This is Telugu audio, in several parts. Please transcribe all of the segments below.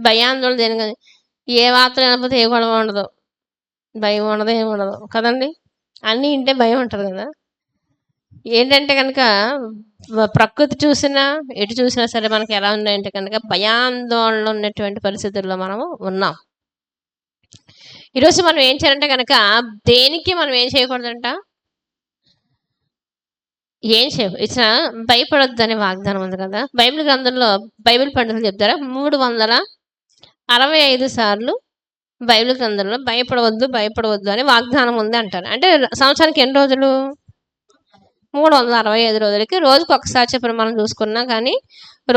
భయాందోళన దేనికి ఏ వార్త లేకపోతే ఏ గొడవ ఉండదు, భయం ఉండదు, ఏమి ఉండదు కదండి. అన్నీ ఇంటే భయం ఉంటుంది కదా. ఏంటంటే కనుక ప్రకృతి చూసినా ఎటు చూసినా సరే మనకి ఎలా ఉన్నాయంటే కనుక భయాందోళన ఉన్నటువంటి పరిస్థితుల్లో మనము ఉన్నాం. ఈరోజు మనం ఏం చేయాలంటే కనుక దేనికి మనం ఏం చేయకూడదంట, ఏం చేయ ఇచ్చిన భయపడొద్దు అనే వాగ్దానం ఉంది కదా బైబిల్ గ్రంథంలో. బైబిల్ పండితులు చెప్తారా 365 సార్లు బైబిల్ గ్రంథంలో భయపడవద్దు భయపడవద్దు అని వాగ్దానం ఉంది అంటారు. అంటే సంవత్సరానికి ఎన్ని రోజులు? 365 రోజులకి రోజుకి ఒకసారి చెప్పిన మనం చూసుకున్నా కానీ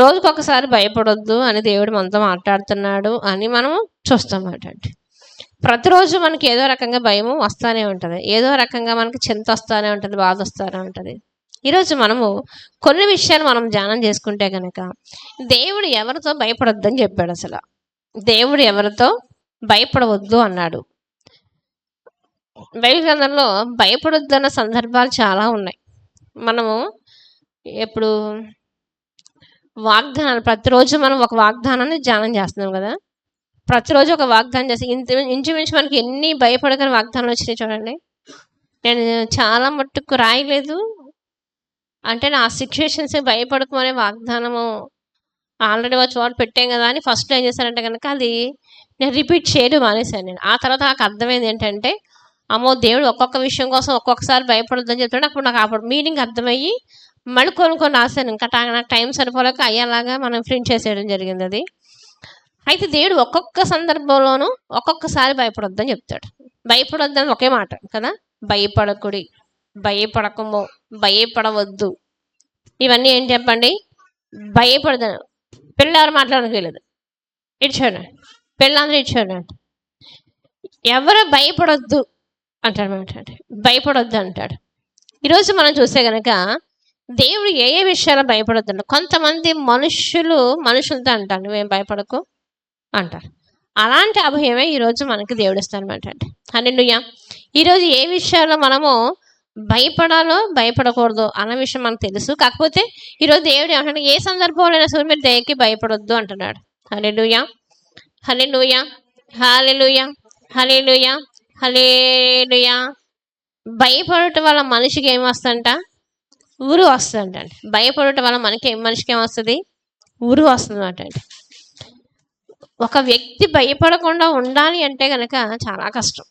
రోజుకి ఒకసారి భయపడొద్దు అని దేవుడు మనతో మాట్లాడుతున్నాడు అని మనం చూస్తామట. ప్రతిరోజు మనకి ఏదో రకంగా భయము వస్తూనే ఉంటుంది, ఏదో రకంగా మనకి చింత వస్తూనే ఉంటుంది, బాధ వస్తూనే ఉంటుంది. ఈరోజు మనము కొన్ని విషయాలు మనం ధ్యానం చేసుకుంటే కనుక దేవుడు ఎవరితో భయపడొద్దని చెప్పాడు. అసలు దేవుడు ఎవరితో భయపడవద్దు అన్నాడు. బైబిల్ గ్రంథంలో భయపడొద్దు అన్న సందర్భాలు చాలా ఉన్నాయి. మనము ఎప్పుడు వాగ్దానాలు ప్రతిరోజు మనం ఒక వాగ్దానాన్ని ధ్యానం చేస్తున్నాం కదా. ప్రతిరోజు ఒక వాగ్దానం చేసి ఇంచుమించు మనకి ఎన్ని భయపడగల వాగ్దానాలు వచ్చినాయి చూడండి. నేను చాలా మట్టుకు రాయలేదు, అంటే నా సిచ్యువేషన్స్ భయపడకమనే వాగ్దానము ఆల్రెడీ ఒక చోట పెట్టాం కదా అని ఫస్ట్లో ఏం చేశానంటే కనుక అది నేను రిపీట్ చేయడం మానేశాను. నేను ఆ తర్వాత నాకు అర్థమైంది ఏంటంటే అమ్మో దేవుడు ఒక్కొక్క విషయం కోసం ఒక్కొక్కసారి భయపడొద్దని చెప్తాడు. అప్పుడు నాకు అప్పుడు మీనింగ్ అర్థమయ్యి మళ్ళీ కొన్ని రాశాను. ఇంకా నాకు టైం సరిపోలేక అయ్యేలాగా మనం ప్రింట్ చేసేయడం జరిగింది అది. అయితే దేవుడు ఒక్కొక్క సందర్భంలోనూ ఒక్కొక్కసారి భయపడొద్దని చెప్తాడు. భయపడొద్దని ఒకే మాట కదా, భయపడకుడి, భయపడకము, భయపడవద్దు, ఇవన్నీ ఏం చెప్పండి? భయపడదు. పిల్లలు ఎవరు మాట్లాడలేదు, ఇచ్చాడు పిల్లలందరూ ఇచ్చాడు. ఎవరు భయపడొద్దు అంటాడు, భయపడొద్దు అంటాడు. ఈరోజు మనం చూస్తే కనుక దేవుడు ఏ ఏ విషయాలు భయపడొద్దు అంటారు. కొంతమంది మనుషులతో అంటారు నువ్వేం భయపడకు అంటారు. అలాంటి అభయమే ఈరోజు మనకి దేవుడు ఇస్తానమాట. హల్లెలూయా. ఈరోజు ఏ విషయాల్లో మనము భయపడాలో భయపడకూడదు అన్న విషయం మనకు తెలుసు. కాకపోతే ఈరోజు దేవుడు ఏమంటాడు, ఏ సందర్భంలో అయినా సరే మీరు దేనికి భయపడొద్దు అంటున్నాడు. హల్లెలూయా, హల్లెలూయా, హల్లెలూయా, హల్లెలూయా, హల్లెలూయా. భయపడటం వల్ల మనిషికి ఏమొస్తుందంట? ఊరు వస్తుందంట. భయపడటం వల్ల మనిషికి ఏమొస్తుంది? ఊరు వస్తుంది అన్నమాట. ఒక వ్యక్తి భయపడకుండా ఉండాలి అంటే కనుక చాలా కష్టం.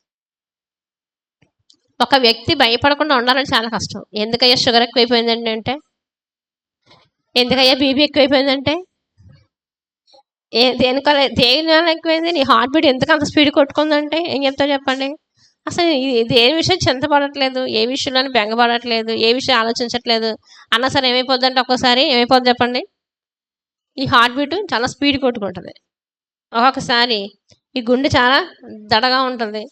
ఒక వ్యక్తి భయపడకుండా ఉండాలని చాలా కష్టం. ఎందుకయ్యా షుగర్ ఎక్కువైపోయిందండి అంటే, ఎందుకయ్యా బీపీ ఎక్కువైపోయిందంటే, దేని వల్ల ఎక్కువైంది? నీ హార్ట్ బీట్ ఎందుకు అంత స్పీడ్ కొట్టుకుందంటే ఏం చెప్తావు చెప్పండి? అసలు దేని విషయం చింతపడట్లేదు, ఏ విషయంలోనూ బెంగపడట్లేదు, ఏ విషయం ఆలోచించట్లేదు అన్న సరే ఏమైపోద్ది అంటే ఒక్కోసారి ఏమైపోద్ది చెప్పండి? ఈ హార్ట్ బీట్ చాలా స్పీడ్ కొట్టుకుంటుంది. ఒక్కొక్కసారి ఈ గుండె చాలా దడగా ఉంటుంది,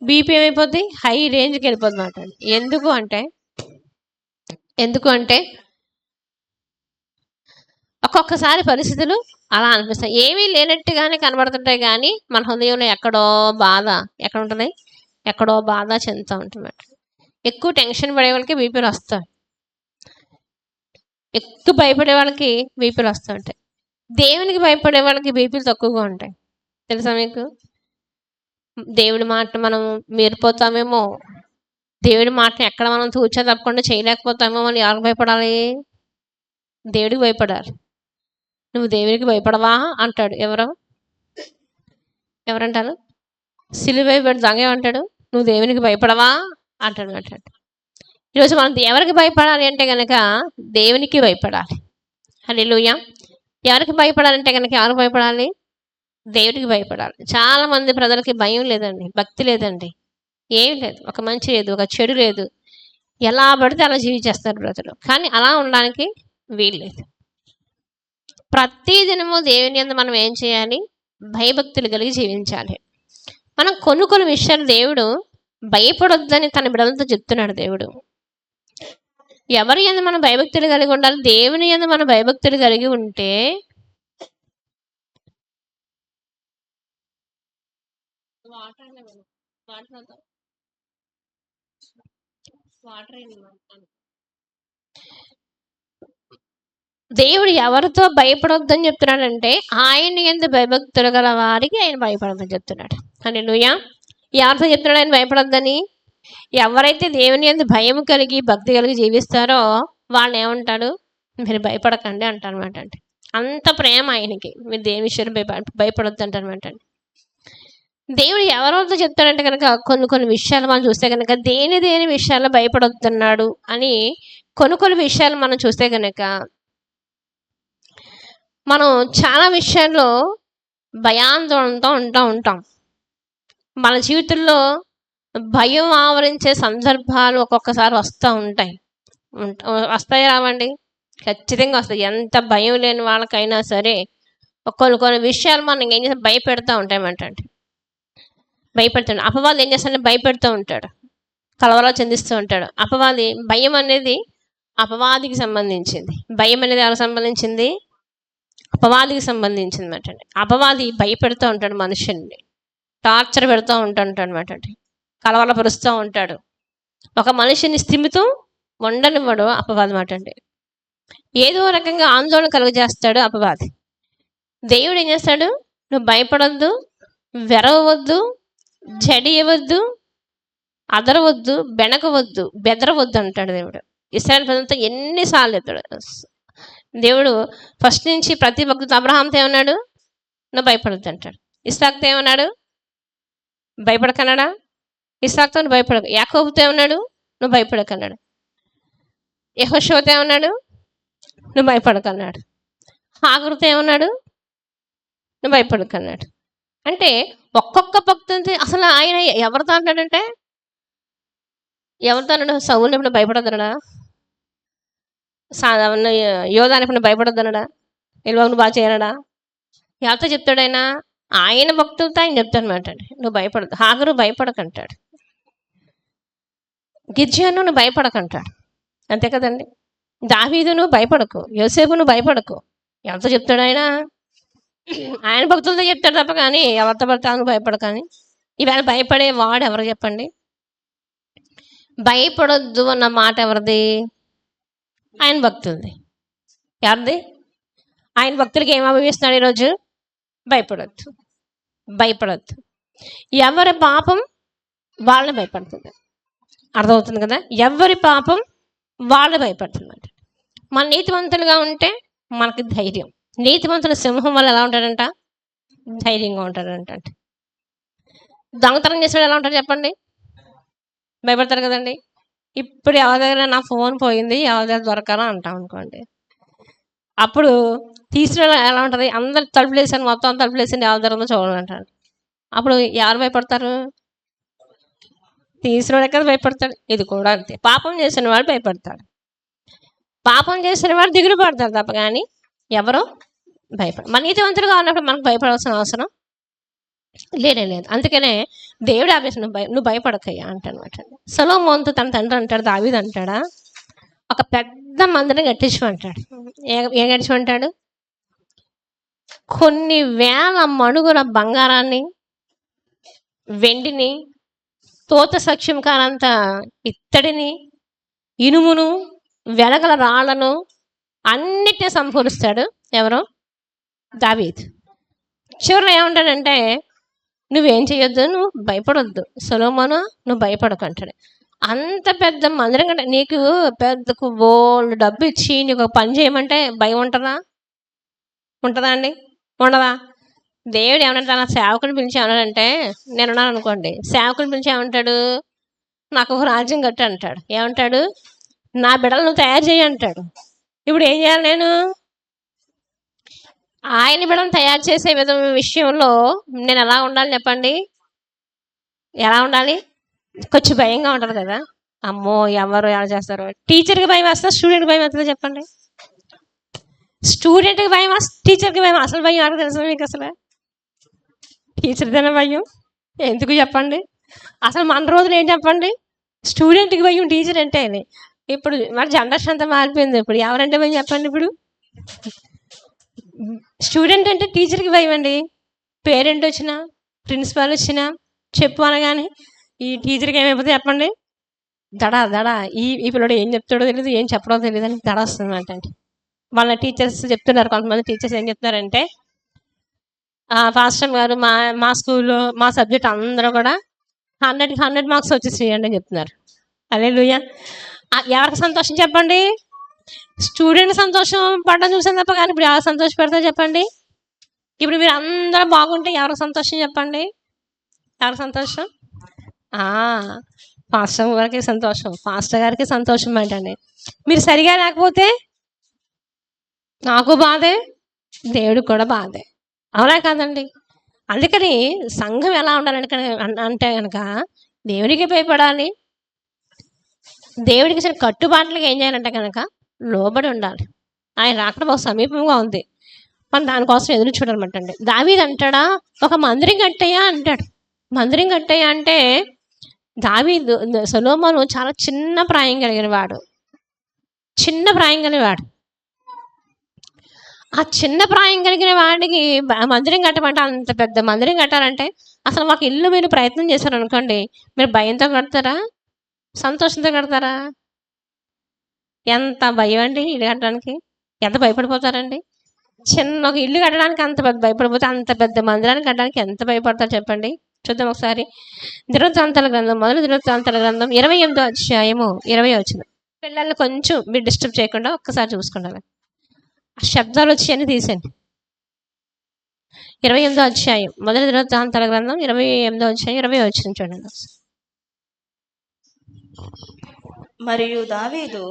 బీపీ ఏమైపోద్ది? హై రేంజ్కి వెళ్ళిపోద్ది అన్నమాట. ఎందుకు అంటే ఒక్కొక్కసారి పరిస్థితులు అలా అనిపిస్తాయి. ఏమీ లేనట్టుగానే కనబడుతుంటాయి కానీ మన హృదయంలో ఎక్కడో బాధ ఉంటుంది, ఎక్కడో బాధ చెందుతూ ఉంటుంది. ఎక్కువ టెన్షన్ పడే వాళ్ళకి బీపీలు వస్తాయి, ఎక్కువ భయపడే వాళ్ళకి బీపీలు వస్తూ ఉంటాయి. దేవునికి భయపడే వాళ్ళకి బీపీలు తక్కువగా ఉంటాయి. తెలుసా మీకు? దేవుడి మాట మనం మీరిపోతామేమో, దేవుడి మాటను ఎక్కడ మనం తూచా తప్పకుండా చేయలేకపోతామేమో అని ఎవరికి భయపడాలి? దేవుడికి భయపడాలి. నువ్వు దేవునికి భయపడవా అంటాడు. ఎవరంటారు? సిలువ వేయబడి దొంగ ఏమంటాడు? నువ్వు దేవునికి భయపడవా అంటాడు. ఈరోజు మనం ఎవరికి భయపడాలి అంటే కనుక దేవునికి భయపడాలి. హల్లెలూయా. ఎవరికి భయపడాలంటే కనుక ఎవరికి భయపడాలి? దేవుడికి భయపడాలి. చాలా మంది ప్రజలకి భయం లేదండి, భక్తి లేదండి, ఏం లేదు, ఒక మంచి లేదు, ఒక చెడు లేదు, ఎలా పడితే అలా జీవించేస్తారు ప్రజలు. కానీ అలా ఉండడానికి వీలు లేదు. ప్రతి దినము దేవుని యందు మనం ఏం చేయాలి? భయభక్తులు కలిగి జీవించాలి. మనం కొన్ని విషయాలు దేవుడు భయపడొద్దని తన బిడ్డలతో చెప్తున్నాడు. దేవుడు ఎవరి యందు మనం భయభక్తులు కలిగి ఉండాలి? దేవుని యందు మనం భయభక్తులు కలిగి ఉంటే దేవుడు ఎవరితో భయపడొద్దని చెప్తున్నాడంటే ఆయన యందు భయభక్తులు గల వారికి ఆయన భయపడొద్దని చెప్తున్నాడు. హల్లెలూయా. ఎవరితో చెప్తున్నాడు ఆయన భయపడొద్దని? ఎవరైతే దేవుని యందు భయం కలిగి భక్తి కలిగి జీవిస్తారో వాళ్ళని ఏమంటాడు? మీరు భయపడకండి అంటారనమాట. అంటే అంత ప్రేమ ఆయనకి, మీరు దేని విషయంలో భయపడొద్దు అంటారనమాట. దేవుడు ఎవరితో చెప్తాడంటే కనుక కొన్ని విషయాలు మనం చూస్తే కనుక దేని విషయాల్లో భయపడొద్దన్నాడు అని కొన్ని విషయాలు మనం చూస్తే కనుక మనం చాలా విషయాల్లో భయాందోళనతో ఉంటాం. మన జీవితంలో భయం ఆవరించే సందర్భాలు ఒక్కొక్కసారి వస్తాయి రావండి? ఖచ్చితంగా వస్తాయి. ఎంత భయం లేని వాళ్ళకైనా సరే కొన్ని విషయాలు మనం ఏం చేస్తే భయపెడతా ఉంటాయమంటే భయపెడతాడు. అపవాది ఏం చేస్తాడంటే భయపెడుతూ ఉంటాడు, కలవరా చెందిస్తూ ఉంటాడు. భయం అనేది అపవాదికి సంబంధించింది. భయం అనేది ఎవరికి సంబంధించింది? అపవాదికి సంబంధించింది అనమాట. అపవాది భయపెడుతూ ఉంటాడు, మనుషుల్ని టార్చర్ పెడుతూ ఉంటాడు అనమాట. కలవరపరుస్తూ ఉంటాడు. ఒక మనిషిని స్థిమితం ఉండనివ్వడు అపవాది మాట. ఏదో రకంగా ఆందోళన కలుగజేస్తాడు అపవాది. దేవుడు ఏం చేస్తాడు? నువ్వు భయపడొద్దు, వెరవద్దు, జడియవద్దు, అదరవద్దు, బెనకవద్దు, బెదరవద్దు అంటాడు దేవుడు. ఇశ్రాయేలు ప్రజలతో ఎన్నిసార్లు చెప్తాడు దేవుడు. ఫస్ట్ నుంచి ప్రతి భక్తుడు అబ్రహాంతో ఏమన్నాడు? నువ్వు భయపడద్దు అంటాడు. ఇస్సాకుతో ఏమన్నాడు? భయపడకన్నాడా? ఇస్సాకుతో నువ్వు భయపడక. యాకోబుతో ఏమన్నాడు? నువ్వు భయపడకన్నాడు. యెహోషువతో ఏమన్నాడు? నువ్వు భయపడకన్నాడు. హాగరుతో ఏమన్నాడు? నువ్వు భయపడకన్నాడు. అంటే ఒక్కొక్క భక్తుని అసలు ఆయన ఎవరితో అంటాడంటే ఎవరితో అన్నాడు? సౌలు ఎప్పుడు భయపడద్దనడా? యోధాని ఎప్పుడు భయపడద్దనడా? ఎలువను బాగా చేయనడా? ఎవరితో చెప్తాడు ఆయన? ఆయన భక్తులతో ఆయన చెప్తాడు అనమాట. నువ్వు భయపడదు. హాగరు భయపడకంటాడు. గిద్యోను నువ్వు భయపడకంటాడు. అంతే కదండి. దావీదు నువ్వు భయపడకు, యోసేపు నువ్వు భయపడకు. ఎవరితో చెప్తాడు ఆయన? ఆయన భక్తులతో చెప్తాడు తప్ప కానీ ఎవరితో పడతాను భయపడకని. ఈవేళ భయపడే వాడు ఎవరు చెప్పండి? భయపడొద్దు అన్న మాట ఎవరిది? ఆయన భక్తులది. ఎవరిది? ఆయన భక్తులకి ఏం అభిస్తున్నాడు ఈరోజు? భయపడొద్దు. ఎవరి పాపం వాళ్ళని భయపడుతుంది. అర్థమవుతుంది కదా? ఎవరి పాపం వాళ్ళు భయపడుతుంది. మన నీతివంతులుగా ఉంటే మనకి ధైర్యం. నీతివంతుల సింహం వల్ల ఎలా ఉంటాడంట? ధైర్యంగా ఉంటాడంట. దొంగతనం చేసేవాడు ఎలా ఉంటాడు చెప్పండి? భయపడతారు కదండి. ఇప్పుడు ఎవరి దగ్గర నా ఫోన్ పోయింది, ఎవరి దగ్గర దొరకాలా అంటాం అనుకోండి. అప్పుడు తీసిన ఎలా ఉంటుంది? అందరు తలుపులు వేసాను, మొత్తం తలుపులు వేసింది, ఎవరి దగ్గర చూడాలంటాడు. అప్పుడు ఎవరు భయపడతారు? తీసినవాడు ఎక్కడ భయపడతాడు. ఇది కూడా అంతే. పాపం చేసిన వాడు భయపడతాడు. పాపం చేసిన వాడు దిగులు పడతాడు తప్ప కానీ ఎవరో మన నీతివంతులుగా ఉన్నప్పుడు మనకు భయపడాల్సిన అవసరం లేదు. అందుకనే దేవుడు ఆపేసి నువ్వు భయపడకయ్యా అంటానమాట. సొలొమోనుతో తన తండ్రి అంటాడు, దావీదు అంటాడా, ఒక పెద్ద మందిని కట్టించమంటాడు. ఏం కట్టించమంటాడు? కొన్ని వేల మణుగుల బంగారాన్ని, వెండిని, తోత సఖ్యం కానంత ఇత్తడిని, ఇనుమును, వెలగల రాళ్లను అన్నిటినీ సంపూరిస్తాడు. ఎవరో? దావీదు. చివరిలో ఏమంటాడంటే నువ్వేం చేయొద్దు, నువ్వు భయపడొద్దు, సొలొమోను నువ్వు భయపడకంటాడు. అంత పెద్ద మందిరం కంటే నీకు పెద్ద బోల్డ్ డబ్బు ఇచ్చి నీకు ఒక పని చేయమంటే భయం ఉంటుందా అండి? ఉండదా? దేవుడు ఏమన్నా తన సేవకుని పిలిచి ఏమన్నాడంటే, నేనున్నాను అనుకోండి, సేవకుని పిలిచి ఏమంటాడు? నాకు ఒక రాజ్యం కట్టు అంటాడు. ఏమంటాడు? నా బిడ్డలు నువ్వు తయారు చేయి అంటాడు. ఇప్పుడు ఏం చేయాలి నేను? ఆయన బిడ్డను తయారు చేసే విషయంలో నేను ఎలా ఉండాలి చెప్పండి? ఎలా ఉండాలి? కొంచెం భయంగా ఉంటుంది కదా. అమ్మో ఎవరు ఎలా చేస్తారు? టీచర్కి భయం వేస్తా, స్టూడెంట్కి భయం వేస్తుందో చెప్పండి? స్టూడెంట్కి భయం వస్తా, టీచర్కి భయం. అసలు భయం ఎవరికి తెలుసు మీకు? అసలు టీచర్దైనా భయం ఎందుకు చెప్పండి? అసలు మన రోజులు ఏం చెప్పండి? స్టూడెంట్కి భయం, టీచర్ అంటే. ఇప్పుడు మరి జనరేషన్ అంతా మారిపోయింది. ఇప్పుడు ఎవరంటే భయం చెప్పండి? ఇప్పుడు స్టూడెంట్ అంటే టీచర్కి భయం అండి. పేరెంట్ వచ్చినా, ప్రిన్సిపాల్ వచ్చినా చెప్పు అనగానే ఈ టీచర్కి ఏమైపోతే చెప్పండి? దడ ఈ పిల్లడు ఏం చెప్తాడో తెలియదు, ఏం చెప్పడో తెలియదు అని దడ వస్తుంది అంటే. వాళ్ళ టీచర్స్ చెప్తున్నారు, కొంతమంది టీచర్స్ ఏం చెప్తున్నారంటే, పాస్టర్ గారు మా మా స్కూల్లో మా సబ్జెక్ట్ అందరూ కూడా 100కి 100 మార్క్స్ వచ్చేసేయండి అని చెప్తున్నారు. హల్లెలూయా. ఎవరికి సంతోషం చెప్పండి? స్టూడెంట్ సంతోషం పడడం చూసాను తప్ప, కానీ ఇప్పుడు ఎవరు సంతోషపెడతారు చెప్పండి? ఇప్పుడు మీరు అందరూ బాగుంటే ఎవరికి సంతోషం చెప్పండి? ఎవరికి సంతోషం? పాస్టర్ గారికి సంతోషం, పాస్టర్ గారికి సంతోషం ఏంటండి. మీరు సరిగా లేకపోతే నాకు బాధే, దేవుడికి కూడా బాధే, అవునా కాదండి? అందుకని సంఘం ఎలా ఉండాలంటే అంటే కనుక దేవునికి భయపడాలి, దేవుడికి ఇచ్చిన కట్టుబాట్లకి ఏం చేయాలంటే కనుక లోబడి ఉండాలి. ఆయన రాకడ బాగా సమీపంగా ఉంది, మనం దానికోసం ఎదురు చూడాలన్నమాట అండి. దావీదు అంటాడా, ఒక మందిరం కట్టయ్యా అంటాడు. మందిరం కట్టయ్యా అంటే దావీదు సొలొమోను చాలా చిన్న ప్రాయం కలిగిన వాడు, చిన్న ప్రాయం కలిగిన వాడు. ఆ చిన్న ప్రాయం కలిగిన వాడికి మందిరం కట్టమంటే, అంత పెద్ద మందిరం కట్టాలంటే అసలు మాకు ఇల్లు మీరు ప్రయత్నం చేశారు అనుకోండి, మీరు భయంతో కడతారా, సంతోషంతో కడతారా? ఎంత భయం అండి ఇల్లు కట్టడానికి, ఎంత భయపడిపోతారండి. చిన్న ఒక ఇల్లు కట్టడానికి అంత పెద్ద భయపడిపోతే, అంత పెద్ద మందిరాన్ని కట్టడానికి ఎంత భయపడతారు చెప్పండి? చూద్దాం ఒకసారి. దినవృత్తాంతాల గ్రంథం, మొదటి దినవృత్తాంతాల గ్రంథం 28వ అధ్యాయము 20 వచనం. పిల్లల్ని కొంచెం మీరు డిస్టర్బ్ చేయకుండా ఒక్కసారి చూసుకుంటారు. ఆ శబ్దాలు వచ్చి అని తీసేయండి. 28వ అధ్యాయం మొదటి దినవృత్తాంతాల గ్రంథం 28వ అధ్యాయం 20 వచనం చూడండి. మరియు దావీదు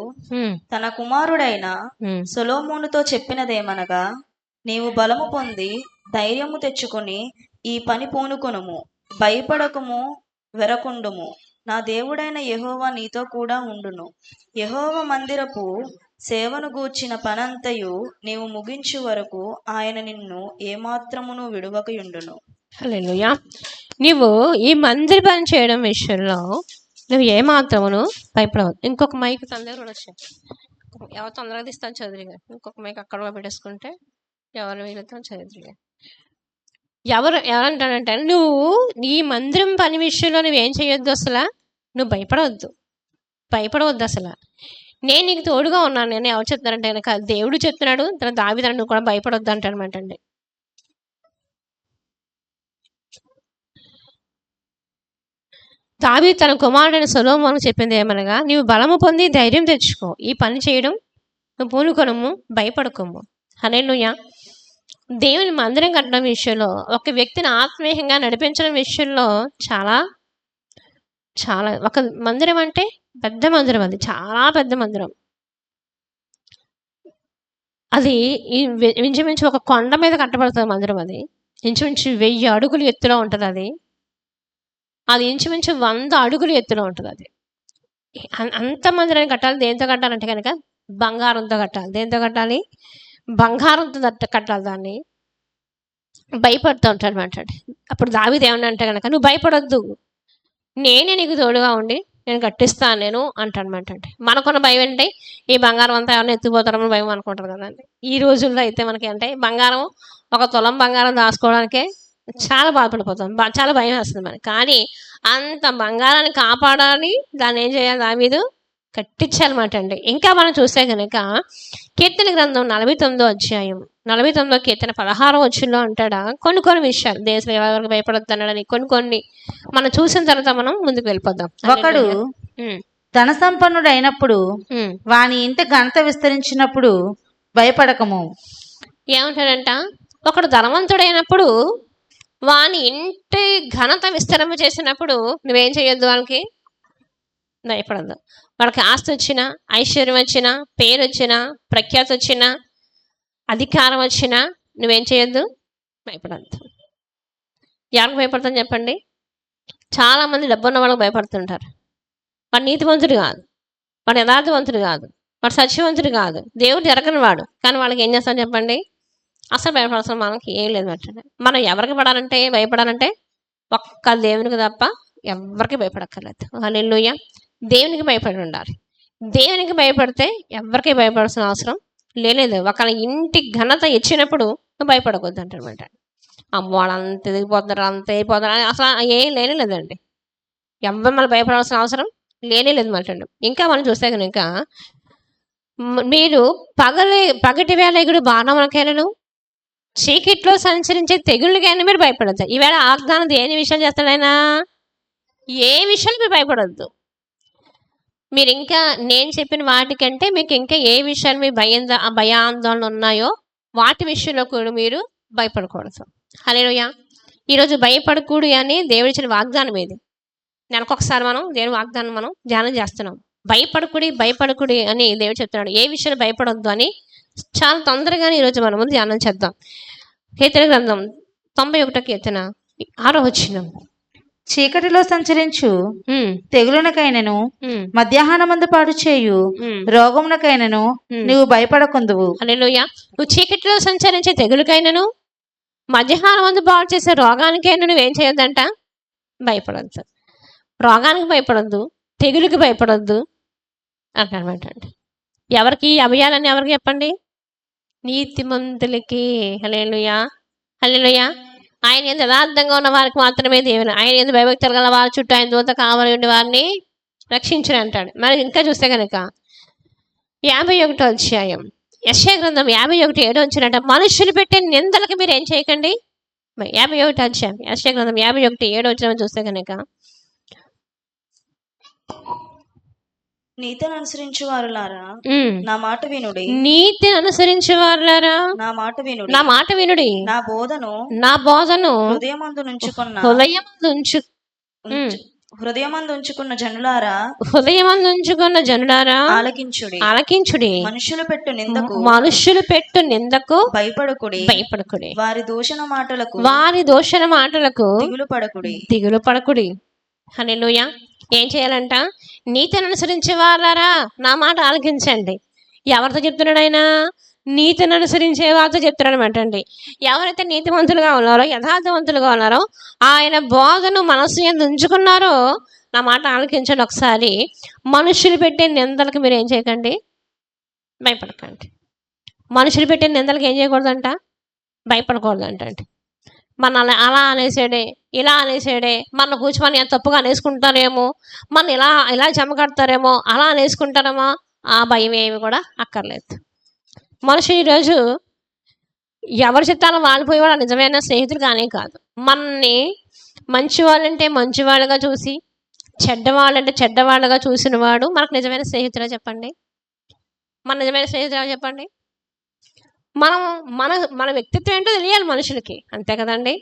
తన కుమారుడైన సొలొమోనుతో చెప్పినదేమనగా, నీవు బలము పొంది ధైర్యము తెచ్చుకొని ఈ పని పూనుకొనుము, భయపడకము, వెరకుండుము. నా దేవుడైన యెహోవా నీతో కూడా ఉండును. యెహోవా మందిరపు సేవను గూర్చిన పనంతయు నీవు ముగించు వరకు ఆయన నిన్ను ఏమాత్రమును విడువకయుండును. హల్లెలూయా. నీవు ఈ మందిర పని చేయడం విషయంలో నువ్వు ఏమాత్రమును భయపడవద్దు. ఇంకొక మైక్ తన దగ్గర వచ్చాయి, ఎవరు తొందరగా తీస్తాను చదువుగా. ఇంకొక మైక్ అక్కడ పెట్టేసుకుంటే ఎవరు వీళ్ళతో చదువుగా. ఎవరంటాడంటే, నువ్వు ఈ మందిరం పని విషయంలో నువ్వేం చేయొద్దు, అసలు నువ్వు భయపడవద్దు అసలు. నేను నీకు తోడుగా ఉన్నాను. నేను ఎవరు చెప్తారంటే కనుక దేవుడు చెప్తున్నాడు, తన దావీదు నువ్వు కూడా భయపడొద్దు అంటాడనమాట అండి. దావీదు తన కుమారుడైన సొలొమోనుకు చెప్పింది ఏమనగా, నీవు బలము పొంది ధైర్యం తెచ్చుకో, ఈ పని చేయడం నువ్వు పూనుకొనము, భయపడకము. హల్లెలూయా. దేవుని మందిరం కట్టడం విషయంలో, ఒక వ్యక్తిని ఆత్మీయంగా నడిపించడం విషయంలో చాలా చాలా ఒక మందిరం అంటే పెద్ద మందిరం, అది చాలా పెద్ద మందిరం. అది ఇంచుమించు ఒక కొండ మీద కట్టబడుతుంది మందిరం. అది ఇంచుమించు 1000 అడుగులు ఎత్తులో ఉంటుంది. అది ఇంచుమించు 100 అడుగులు ఎత్తులో ఉంటుంది. అది అంత మందిరాన్ని కట్టాలి. దేంతో కట్టాలంటే కనుక బంగారంతో కట్టాలి. దేంతో కట్టాలి? బంగారంతో కట్టాలి. దాన్ని భయపడుతూ ఉంటాడు అనమాట. అప్పుడు దావీదు ఏమన్నా అంటే కనుక, నువ్వు భయపడొద్దు, నేనే నీకు తోడుగా ఉండి నేను కట్టిస్తాను నేను అంటాడనమాట. అంటే మనకున్న భయం ఏంటి, ఈ బంగారం అంతా ఎవరైనా ఎత్తుకుపోతారని భయం అనుకుంటారు కదండి. ఈ రోజుల్లో అయితే మనకి అంటే బంగారం, ఒక తులం బంగారం దాచుకోవడానికే చాలా బాధపడిపోతాం, చాలా భయం వేస్తుంది మనకి. కానీ అంత బంగారాన్ని కాపాడాలి, దాన్ని ఏం చేయాలి, దావీదు కట్టించాలన్నమాట అండి. ఇంకా మనం చూస్తే కనుక కీర్తన గ్రంథం 49వ అధ్యాయం 49వ కీర్తన 16వ వచనంలో అంటాడా, కొన్ని విషయాలు దేశం ఎవరికి భయపడొద్దు అన్నాడని కొన్ని మనం చూసిన తర్వాత మనం ముందుకు వెళ్ళిపోదాం. ఒకడు ధన సంపన్నుడు అయినప్పుడు, వాని ఇంటి ఘనత విస్తరించినప్పుడు భయపడకము. ఏమంటాడంట, ఒకడు ధనవంతుడైనప్పుడు వాని ఇంటి ఘనత విస్తరణ చేసినప్పుడు నువ్వేం చేయొద్దు, వాళ్ళకి భయపడద్దు. వాళ్ళకి ఆస్తి వచ్చినా, ఐశ్వర్యం వచ్చినా, పేరు వచ్చినా, ప్రఖ్యాతి వచ్చినా, అధికారం వచ్చినా నువ్వేం చేయొద్దు, భయపడద్దు. ఎవరికి భయపడతాను చెప్పండి? చాలామంది డబ్బున్న వాళ్ళకి భయపడుతుంటారు. వాడు నీతివంతుడు కాదు, వాడు యథార్థవంతుడు కాదు, వాడు సత్యవంతుడు కాదు, దేవుడు జరగని వాడు. కానీ వాళ్ళకి ఏం చేస్తాను చెప్పండి? అసలు భయపడాల్సిన మనకి ఏం లేదు అంటే. మనం ఎవరికి భయపడాలంటే ఒక్క దేవునికి తప్ప ఎవరికి భయపడక్కర్లేదు. హల్లెలూయా. దేవునికి భయపడి ఉండాలి. దేవునికి భయపడితే ఎవరికి భయపడాల్సిన అవసరం లేదు. ఒకళ్ళ ఇంటి ఘనత ఇచ్చినప్పుడు నువ్వు భయపడకూడదు అంటనమాట. అమ్మో అంత ఎదిగిపోతున్నారు, అంత అయిపోతున్నారు, అసలు ఏం లేదండి. ఎవరు మనం భయపడాల్సిన అవసరం లేదు మాట. ఇంకా మనం చూస్తే కనుక మీరు పగటి వేళ ఎగుడు బాణములకైనను చీకట్లో సంచరించే తెగుళ్ళకైనా మీరు భయపడద్దు. ఈవేళ వాగ్దానం దేని విషయం చేస్తాడైనా ఏ విషయాలు మీరు భయపడద్దు. మీరు ఇంకా నేను చెప్పిన వాటికంటే మీకు ఇంకా ఏ విషయాలు మీ భయాందోళన ఉన్నాయో వాటి విషయంలో కూడా మీరు భయపడకూడదు. హల్లెలూయా. ఈరోజు భయపడకూడదు అని దేవుడు ఇచ్చిన వాగ్దానం ఏది? నెలకొకసారి మనం దేవుని వాగ్దానం మనం ధ్యానం చేస్తున్నాం. భయపడకుడి అని దేవుడు చెప్తున్నాడు. ఏ విషయాలు భయపడొద్దు అని చాలా తొందరగానే ఈరోజు మనం ముందు ధ్యానం చేద్దాం. కీర్తన గ్రంథం 91 కీర్తన 6వ వచనం. చీకటిలో సంచరించు తెగులునకైనను మధ్యాహ్నమందు పాడు చేయు రోగమునకైనను నువ్వు భయపడకుందువు. హల్లెలూయా. నువ్వు చీకటిలో సంచరించే తెగులుకైనను మధ్యాహ్నమందు పాడు చేసే రోగానికైనా నువ్వేం చేయొద్దంట? భయపడద్దు. రోగానికి భయపడద్దు, తెగులుకి భయపడద్దు అంటనమాట. ఎవరికి అభయాలని ఎవరికి చెప్పండి? నీతిమంతులకి. హల్లెలూయా. హల్లెలూయా. ఆయన ఎంత యథార్థంగా ఉన్న వారికి మాత్రమే దేవుని, ఆయన ఎంత భయభక్తులు గల వారి చుట్టూ ఆయన దూత కావలి ఉండి వారిని రక్షించని అంటాడు. మరి ఇంకా చూస్తే కనుక 51వ అధ్యాయం యెషయా గ్రంథం 51:7 వచ్చినట్ట, మనుషులు పెట్టే నిందలకి మీరు ఏం చేయకండి. 51వ అధ్యాయం యెషయా గ్రంథం 51:7 వచ్చిన చూస్తే కనుక, నీతిని అనుసరించు వారులారా నా మాట వినుడి. నీతిని అనుసరించు వారులారా నా మాట వినుడి. నా మాట వినుడి. నా బోధను హృదయమందు ఉంచుకున్న జనులారా ఆలకించుడి. మనుషులు పెట్టు నిందకు భయపడకుడి. వారి దూషణ మాటలకు దిగులు పడకుడి. హల్లెలూయా. ఏం చేయాలంట? నీతిని అనుసరించే వాళ్ళారా నా మాట ఆలకించండి. ఎవరితో చెప్తున్నాడు ఆయన? నీతిని అనుసరించే వారితో చెప్తున్నాడు అనమాట అండి. ఎవరైతే నీతివంతులుగా ఉన్నారో, యథార్థవంతులుగా ఉన్నారో, ఆయన బోధను మనసు యందు ఉంచుకున్నారో నా మాట ఆలకించండి. ఒకసారి మనుషులు పెట్టే నిందలకు మీరు ఏం చేయకండి? భయపడకండి. మనుషులు పెట్టే నిందలకు ఏం చేయకూడదంట? భయపడకూడదంట. మన అలా అనేసాడే, ఇలా అనేసాడే, మన కూర్చొని ఎంత తప్పుగా అనేసుకుంటారేమో, మన ఇలా జమ కడతారేమో, అలా అనేసుకుంటారేమో, ఆ భయం ఏమి కూడా అక్కర్లేదు. మనుషులు ఈరోజు ఎవరు చెప్తారో వాళ్ళు కూడా నిజమైన స్నేహితులు కానే కాదు. మనల్ని మంచివాళ్ళంటే మంచివాళ్ళుగా చూసి, చెడ్డవాళ్ళంటే చెడ్డవాళ్ళుగా చూసిన వాడు మనకు నిజమైన స్నేహితుడా చెప్పండి? మన నిజమైన స్నేహితుడా చెప్పండి? మన వ్యక్తిత్వం ఏంటో తెలియాలి మనుషులకి, అంతే కదండి.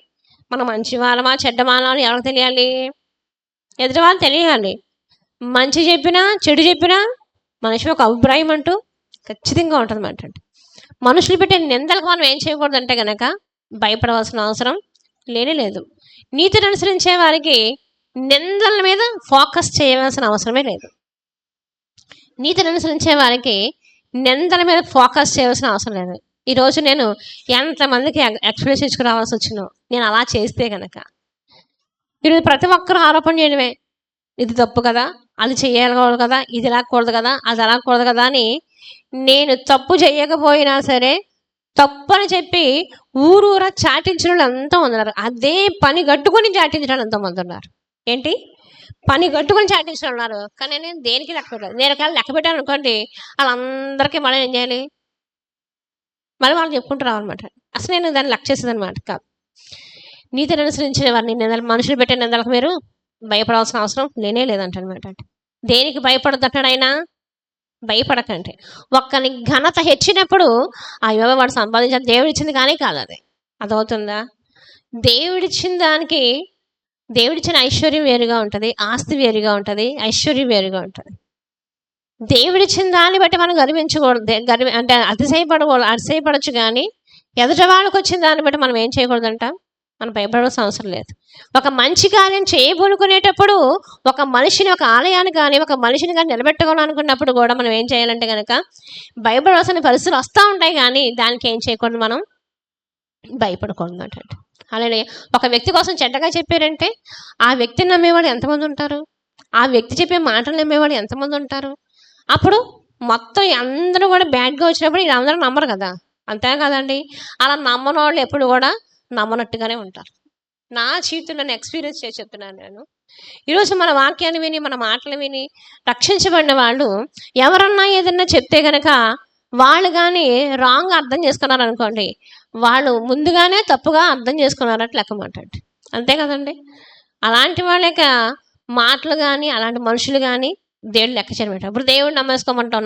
మనం మంచి వాళ్ళమా చెడ్డ వాళ్ళమా ఎవరికి తెలియాలి? ఎదుటి వాళ్ళు తెలియాలి. మంచి చెప్పినా చెడు చెప్పినా మనిషి ఒక అభిప్రాయం అంటూ ఖచ్చితంగా ఉంటుంది అన్నమాట. మనుషులు పెట్టే నిందలకు మనం ఏం చేయకూడదంటే కనుక భయపడవలసిన అవసరం లేదు. నీతిని అనుసరించే వారికి నిందల మీద ఫోకస్ చేయవలసిన అవసరమే లేదు. నీతిని అనుసరించే వారికి నిందల మీద ఫోకస్ చేయవలసిన అవసరం లేదు. ఈరోజు నేను ఎంతమందికి ఎక్స్ప్రెస్ ఇచ్చుకురావాల్సి వచ్చినో నేను అలా చేస్తే కనుక, ఈరోజు ప్రతి ఒక్కరూ ఆరోపణ చేయడమే. ఇది తప్పు కదా, అది చేయకూడదు కదా, ఇది రాకూడదు కదా, అది రాకూడదు కదా అని. నేను తప్పు చేయకపోయినా సరే తప్పు అని చెప్పి ఊరూరా చాటించిన వాళ్ళు ఎంతో ఉన్నారు. అదే పని కట్టుకొని చాటించిన వాళ్ళు ఎంతోమంది ఉన్నారు. ఏంటి పని కట్టుకొని చాటించిన ఉన్నారు. కానీ నేను దేనికి లెక్క పెట్టాను. నేను ఒకవేళ లెక్క పెట్టాను అనుకోండి, వాళ్ళందరికీ మనం ఏం చేయాలి? మళ్ళీ వాళ్ళు చెప్పుకుంటూ రావాలన్నమాట. అసలు నేను దాన్ని లెక్క చేసేది అనమాట కాదు. నీతిని అనుసరించిన వారిని నిందలు, మనుషులు పెట్టే నిందలకు మీరు భయపడాల్సిన అవసరం లేదంటనమాట. దేనికి భయపడద్దంటాడు ఆయన? భయపడకండి. ఒక్కని ఘనత హెచ్చినప్పుడు అయ్యో వాడు సంపాదించాలి, దేవుడిచ్చింది కానీ కాదు అది. అదవుతుందా? దేవుడిచ్చిన దానికి, దేవుడిచ్చిన ఐశ్వర్యం వేరుగా ఉంటుంది, ఆస్తి వేరుగా ఉంటుంది, ఐశ్వర్యం వేరుగా ఉంటుంది. దేవుడిచ్చిన దాన్ని బట్టి మనం గర్వించకూడదు, అంటే అతిశయపడచ్చు. కానీ ఎదుటి వాళ్ళకి వచ్చిన దాన్ని బట్టి మనం ఏం చేయకూడదంట? మనం భయపడాల్సిన అవసరం లేదు. ఒక మంచి కార్యం చేయబోనుకునేటప్పుడు ఒక మనిషిని, ఒక ఆలయాన్ని కానీ ఒక మనిషిని కానీ నిలబెట్టుకోవాలనుకున్నప్పుడు కూడా మనం ఏం చేయాలంటే కనుక భయపడాల్సిన పరిస్థితులు వస్తూ ఉంటాయి. కానీ దానికి ఏం చేయకూడదు, మనం భయపడకూడదు అంటే. అలానే ఒక వ్యక్తి కోసం చెడ్డగా చెప్పారంటే ఆ వ్యక్తిని నమ్మేవాడు ఎంతమంది ఉంటారు? ఆ వ్యక్తి చెప్పే మాటలు నమ్మేవాడు ఎంతమంది ఉంటారు? అప్పుడు మొత్తం అందరూ కూడా బ్యాడ్గా వచ్చినప్పుడు వీళ్ళందరూ నమ్మరు కదా, అంతే కదండి. అలా నమ్మని వాళ్ళు ఎప్పుడు కూడా నమ్మనట్టుగానే ఉంటారు. నా జీవితంలో ఎక్స్పీరియన్స్ చేసి చెప్తున్నాను నేను. ఈరోజు మన వాక్యాన్ని విని, మన మాటలు విని రక్షించబడిన వాళ్ళు ఎవరన్నా ఏదన్నా చెప్తే గనక వాళ్ళు కానీ రాంగ్ అర్థం చేసుకున్నారు అనుకోండి, వాళ్ళు ముందుగానే తప్పుగా అర్థం చేసుకున్నారట లెక్కమాట. అంతే కదండి. అలాంటి వాళ్ళ యొక్క మాటలు కానీ, అలాంటి మనుషులు కానీ దేవుడు లెక్క చేయమంటారు. ఇప్పుడు దేవుడు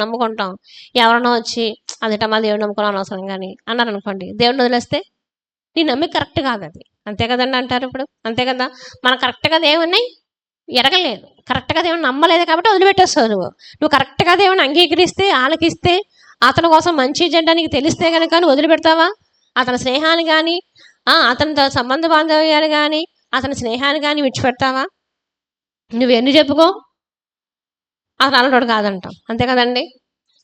నమ్ముకుంటాం, ఎవరన్నా వచ్చి అదేటమ్మా దేవుడు నమ్ముకోవడం అనవసరం కానీ అన్నారు అనుకోండి, దేవుడిని వదిలేస్తే నీ నమ్మి కరెక్ట్ కాదు అది. అంతే కదండి అంటారు ఇప్పుడు. అంతే కదా, మనం కరెక్ట్గా దేవుణ్ణి ఎరగలేదు, కరెక్ట్గా దేవుని నమ్మలేదు కాబట్టి వదిలిపెట్టేస్తావు. నువ్వు కరెక్ట్గా దేవుని అంగీకరిస్తే, ఆలకిస్తే, అతని కోసం మంచి చెడ్డ నీకు తెలిస్తే కనుక నువ్వు వదిలిపెడతావా? అతని స్నేహాన్ని కానీ, అతనితో సంబంధ బాంధవ్యాలు కానీ, అతని స్నేహాన్ని కానీ విడిచిపెడతావా? నువ్వెన్ని చెప్పుకో, అతను అలవాడు కాదంటాం. అంతే కదండి.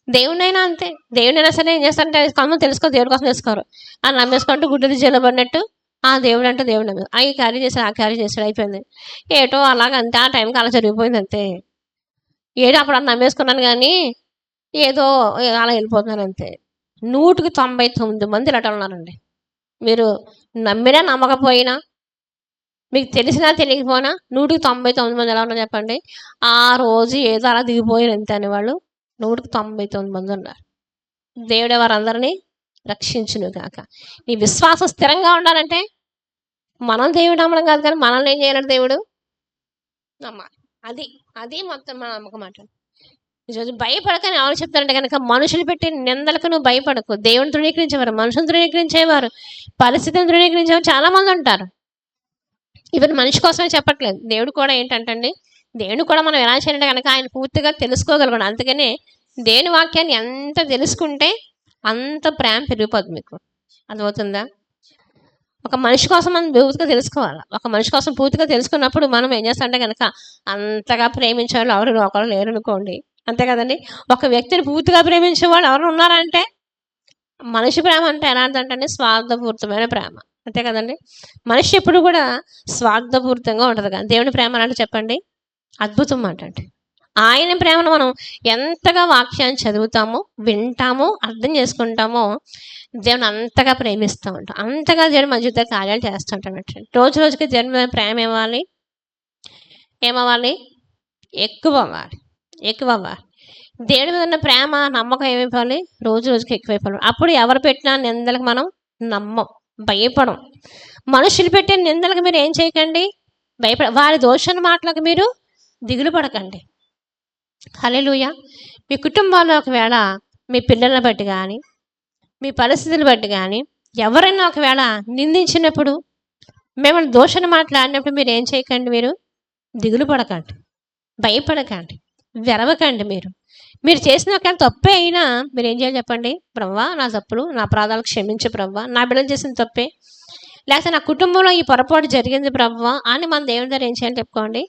దేవుడినైనా అంతే. దేవుడినైనా సరే ఏం చేస్తారంటే కమ్మ తెలుసుకో, దేవుడి కోసం తెలుసుకోరు అని నమ్మేసుకుంటూ గుడ్డది జల్లబడినట్టు దేవుడు అంటే దేవుడు నమ్మే ఈ క్యారీ చేశాడు, ఆ క్యారీ చేశాడు, అయిపోయింది. ఏటో అలాగంతే, ఆ టైంకి అలా జరిగిపోయింది అంతే. ఏదో అప్పుడు అన్న నమ్మేసుకున్నాను కానీ ఏదో అలా వెళ్ళిపోతున్నారు అంతే. 199 మంది ఇలా ఉన్నారండి. మీరు నమ్మినా నమ్మకపోయినా, మీకు తెలిసినా తెలియకపోయినా 199 మంది ఎలా ఉన్నారు చెప్పండి. ఆ రోజు ఏదో అలా దిగిపోయారు అంతే అని వాళ్ళు 199 మంది ఉన్నారు. దేవుడే వారందరినీ రక్షించును కాక. నీ విశ్వాసం స్థిరంగా ఉండాలంటే మనం దేవుడు నమ్మడం కాదు, కానీ మనల్ని ఏం చేయాలంటే దేవుడు నమ్మాలి. అది మొత్తం మన నమ్మకం మాట. ఈరోజు భయపడకని ఎవరు చెప్తారంటే కనుక, మనుషులు పెట్టి నిందలకు నువ్వు భయపడకు. దేవుని ధృవీకరించేవారు, మనుషులు ధృవీకరించేవారు, పరిస్థితిని ధృవీకరించేవారు చాలా మంది ఉంటారు. ఈవెన్ మనిషి కోసమే చెప్పట్లేదు, దేవుడు కూడా ఏంటంటండి, దేవుడు కూడా మనం ఎలా చేయాలంటే కనుక ఆయన పూర్తిగా తెలుసుకోగలగడం. అందుకనే దేవుని వాక్యాన్ని ఎంత తెలుసుకుంటే అంత ప్రేమ పెరిగిపోతుంది మీకు. అర్థమవుతుందా? ఒక మనిషి కోసం మనం పూర్తిగా తెలుసుకోవాలి. ఒక మనిషి కోసం పూర్తిగా తెలుసుకున్నప్పుడు మనం ఏం చేస్తామంటే కనుక అంతగా ప్రేమించే వాళ్ళు ఎవరు ఒకరు లేరు అనుకోండి. అంతే కదండి. ఒక వ్యక్తిని పూర్తిగా ప్రేమించే వాళ్ళు ఎవరు ఉన్నారంటే, మనిషి ప్రేమ అంటే ఎలాంటిదంటే స్వార్థపూరితమైన ప్రేమ. అంతే కదండి. మనిషి ఎప్పుడు కూడా స్వార్థపూరితంగా ఉంటుంది. కానీ దేవుని ప్రేమ అంటే చెప్పండి అద్భుతం మాట. అంటే ఆయన ప్రేమను మనం ఎంతగా వాక్యాన్ని చదువుతామో, వింటామో, అర్థం చేసుకుంటామో దేవుని అంతగా ప్రేమిస్తూ ఉంటాం. అంతగా దేవుని మన జీవిత కార్యాలు చేస్తూ ఉంటాం. రోజు రోజుకి దేవుని మీద ప్రేమ ఏమవ్వాలి? ఎక్కువ అవ్వాలి. దేవుడి మీద ఉన్న ప్రేమ, నమ్మకం ఏమైపోవాలి? రోజు రోజుకి ఎక్కువైపోవాలి. అప్పుడు ఎవరు పెట్టినా నిందలకు మనం నమ్మం, భయపడం. మనుషులు పెట్టే నిందలకు మీరు ఏం చేయకండి, వారి దోషణ మాటలకు మీరు దిగులు పడకండి. హల్లెలూయా. మీ కుటుంబాల్లో ఒకవేళ మీ పిల్లలను బట్టి కానీ, మీ పరిస్థితులు బట్టి కానీ ఎవరైనా ఒకవేళ నిందించినప్పుడు, మిమ్మల్ని దోషణ మాట్లాడినప్పుడు మీరు ఏం చేయకండి, మీరు దిగులు పడకండి, భయపడకండి, వెరవకండి. మీరు చేసిన ఒకవేళ తప్పే అయినా మీరు ఏం చేయాలి చెప్పండి? ప్రభువా, నా తప్పులు, నా అపరాధాలు క్షమించు ప్రభువా, నా బిడ్డలు చేసిన తప్పే, లేకపోతే నా కుటుంబంలో ఈ పొరపాటు జరిగింది ప్రభువా అని మన దేవుని దగ్గర ఏం చేయాలి చెప్పుకోండి.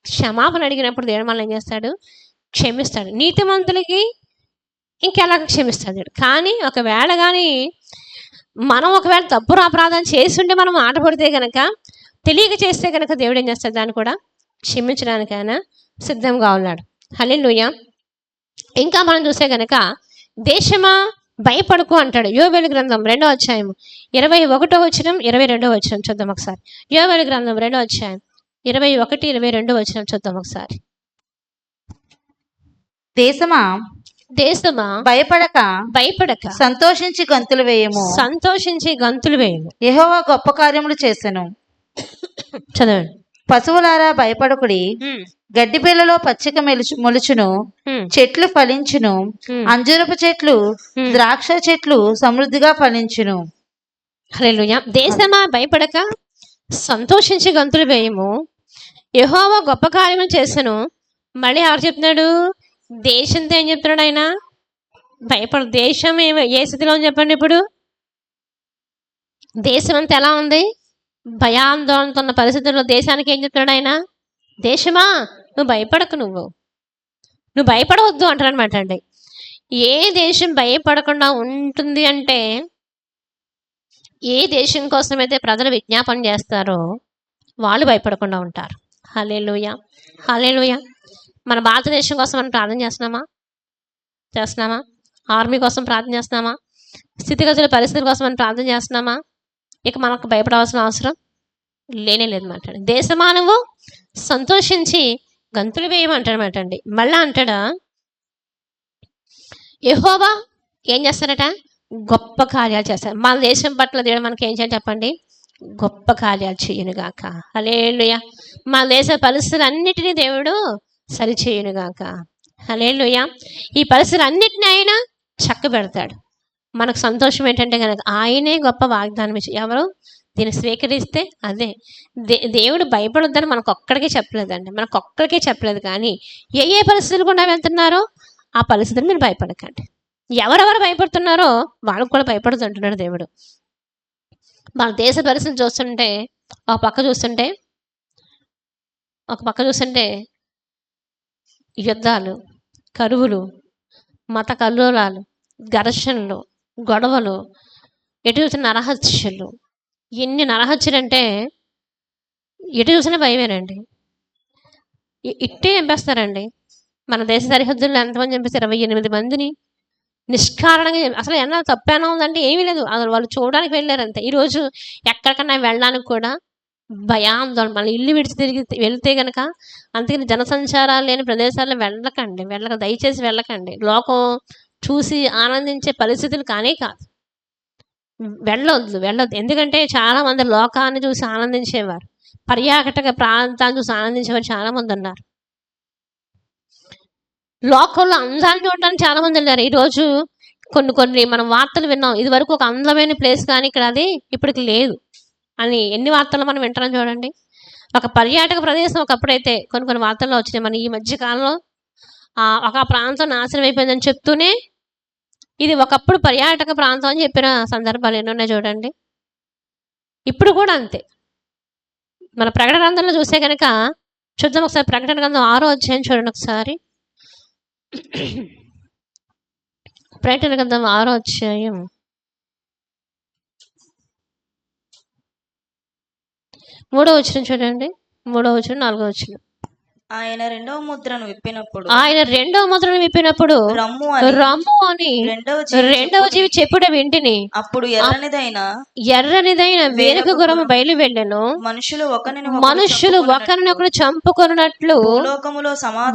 క్షమాపణ అడిగినప్పుడు దేవుడు మనల్ని ఏం చేస్తాడు? క్షమిస్తాడు. నీతిమంతులకి ఇంకెలా క్షమిస్తాడు. కానీ ఒకవేళ కానీ మనం ఒకవేళ తప్పు అపరాధం చేస్తుంటే మనం మాట పడితే కనుక, తెలియక చేస్తే కనుక దేవుడు ఏం చేస్తాడు? దాన్ని కూడా క్షమించడానికైనా సిద్ధంగా ఉన్నాడు. హల్లెలూయా. ఇంకా మనం చూస్తే కనుక దేశమా భయపడకు అంటాడు. యోవేలు గ్రంథం 2వ అధ్యాయం 21వ వచనం 22వ వచనం చూద్దాం ఒకసారి. యోవేలు గ్రంథం 2వ అధ్యాయం 21, 22వ వచనం చూద్దాం ఒకసారి. దేశమా భయపడక సంతోషించి గంతులు వేయము. యెహోవా గొప్ప కార్యములు చేసెను. చదవండి. పశువులారా భయపడకుడి, గడ్డి పిల్లలో పచ్చిక మొలుచును, చెట్లు ఫలించును, అంజూరపు చెట్లు, ద్రాక్ష చెట్లు సమృద్ధిగా ఫలించును. హల్లెలూయా. దేశమా భయపడక సంతోషించి గంతులు వేయము, యెహోవా గొప్ప కార్యము చేసెను. మళ్ళీ ఎవరు చెప్తున్నాడు? దేశంతో ఏం చెప్తున్నాడు ఆయన? భయపడ. దేశం ఏ స్థితిలో అని చెప్పండి. ఇప్పుడు దేశం అంతా ఎలా ఉంది? భయాందోళనతో ఉన్న పరిస్థితుల్లో దేశానికి ఏం చెప్తున్నాడు ఆయన? దేశమా నువ్వు భయపడకు, నువ్వు భయపడవద్దు అంటారు అనమాట అండి. ఏ దేశం భయపడకుండా ఉంటుంది అంటే, ఏ దేశం కోసమైతే ప్రజలు విజ్ఞాపన చేస్తారో వాళ్ళు భయపడకుండా ఉంటారు. హల్లెలూయా. మన భారతదేశం కోసం మనం ప్రార్థన చేస్తున్నామా? ఆర్మీ కోసం ప్రార్థన చేస్తున్నామా? స్థితిగతుల పరిస్థితుల కోసం మనం ప్రార్థన చేస్తున్నామా? ఇక మనకు భయపడవలసిన అవసరం లేనే లేదన్నమాట. దేశమానవు సంతోషించి గంతులు వేయమంటాడనమాట అండి. మళ్ళా అంటాడా, యెహోవా ఏం చేస్తారట, గొప్ప కార్యాలు చేస్తారు. మన దేశం పట్ల దేవుడు మనకి ఏం చేయాలి చెప్పండి, గొప్ప కార్యాలు చేయనుగాక. హల్లెలూయా. మన దేశ పరిస్థితులన్నిటినీ దేవుడు సరిచేయునుగాక. హల్లెలూయా. ఈ పరిస్థితులన్నిటినీ ఆయన చక్కబెడతాడు. మనకు సంతోషం ఏంటంటే కనుక ఆయనే గొప్ప వాగ్దానం ఇచ్చి, ఎవరు దీన్ని స్వీకరిస్తే అదే దేవుడు భయపడొద్దని మనకు ఒక్కడికే చెప్పలేదండి, మనకు ఒక్కడికే చెప్పలేదు. కానీ ఏ ఏ పరిస్థితులు గుండా వెళ్తున్నారో ఆ పరిస్థితులు మీరు భయపడకండి. ఎవరెవరు భయపడుతున్నారో వాళ్ళకు కూడా భయపడుతుంటున్నాడు దేవుడు. మన దేశ పరిస్థితులు చూస్తుంటే ఒక పక్క చూస్తుంటే యుద్ధాలు, కరువులు, మత కల్లోలాలు, ఘర్షణలు, గొడవలు, ఎటు చూసిన నరహత్యలు. ఎన్ని నరహత్యలు అంటే ఎటు చూసినా భయమేనండి. ఇట్టే చంపేస్తారండి. మన దేశ సరిహద్దుల్లో ఎంతమంది చంపేస్తారు, 28 మందిని నిష్కారణంగా. అసలు ఏమన్నా తప్పేనా ఉందంటే ఏమీ లేదు, అసలు వాళ్ళు చూడడానికి వెళ్ళారు అంతే. ఈరోజు ఎక్కడికన్నా వెళ్ళడానికి కూడా భయాందోళన. మన ఇల్లు విడిచి వెళ్తే కనుక, అందుకని జనసంచారాలు లేని ప్రదేశాల్లో వెళ్ళకండి, దయచేసి వెళ్ళకండి. లోకం చూసి ఆనందించే పరిస్థితులు కానే కాదు. వెళ్ళొద్దు. ఎందుకంటే చాలామంది లోకాన్ని చూసి ఆనందించేవారు, పర్యాటక ప్రాంతాన్ని చూసి ఆనందించేవారు చాలామంది ఉన్నారు. లోకంలో అందాన్ని చూడడానికి చాలామంది వెళ్ళారు. ఈరోజు కొన్ని మనం వార్తలు విన్నాం, ఇది వరకు ఒక అందమైన ప్లేస్ కానీ ఇక్కడ అది ఇప్పటికి లేదు అని. ఎన్ని వార్తలు మనం వింటాం చూడండి. ఒక పర్యాటక ప్రదేశం ఒకప్పుడైతే కొన్ని వార్తల్లో వచ్చినాయి. మన ఈ మధ్యకాలంలో ఒక ప్రాంతం నాశనం అయిపోయిందని చెప్తూనే ఇది ఒకప్పుడు పర్యాటక ప్రాంతం అని చెప్పిన సందర్భాలు ఎన్నున్నాయి చూడండి. ఇప్పుడు కూడా అంతే. మన ప్రకటన గ్రంథంలో చూస్తే కనుక చూద్దాం ఒకసారి. ప్రకటన గ్రంథం 6వ అధ్యాయం చూడండి ఒకసారి. ప్రకటన గ్రంథం 6వ అధ్యాయం 3వ వచనం చూడండి. 3వ వచనం, 4వ వచనం. ఆయన రెండవ ముద్రను విప్పినప్పుడు రమ్ము అని రెండవ జీవి చెప్పుట వింటిని. అప్పుడు ఎర్రనిదైన వేరొక గుర్రము బయలు వెళ్ళెను. మనుషులు ఒకరినొకరు చంపుకొనున్నట్లు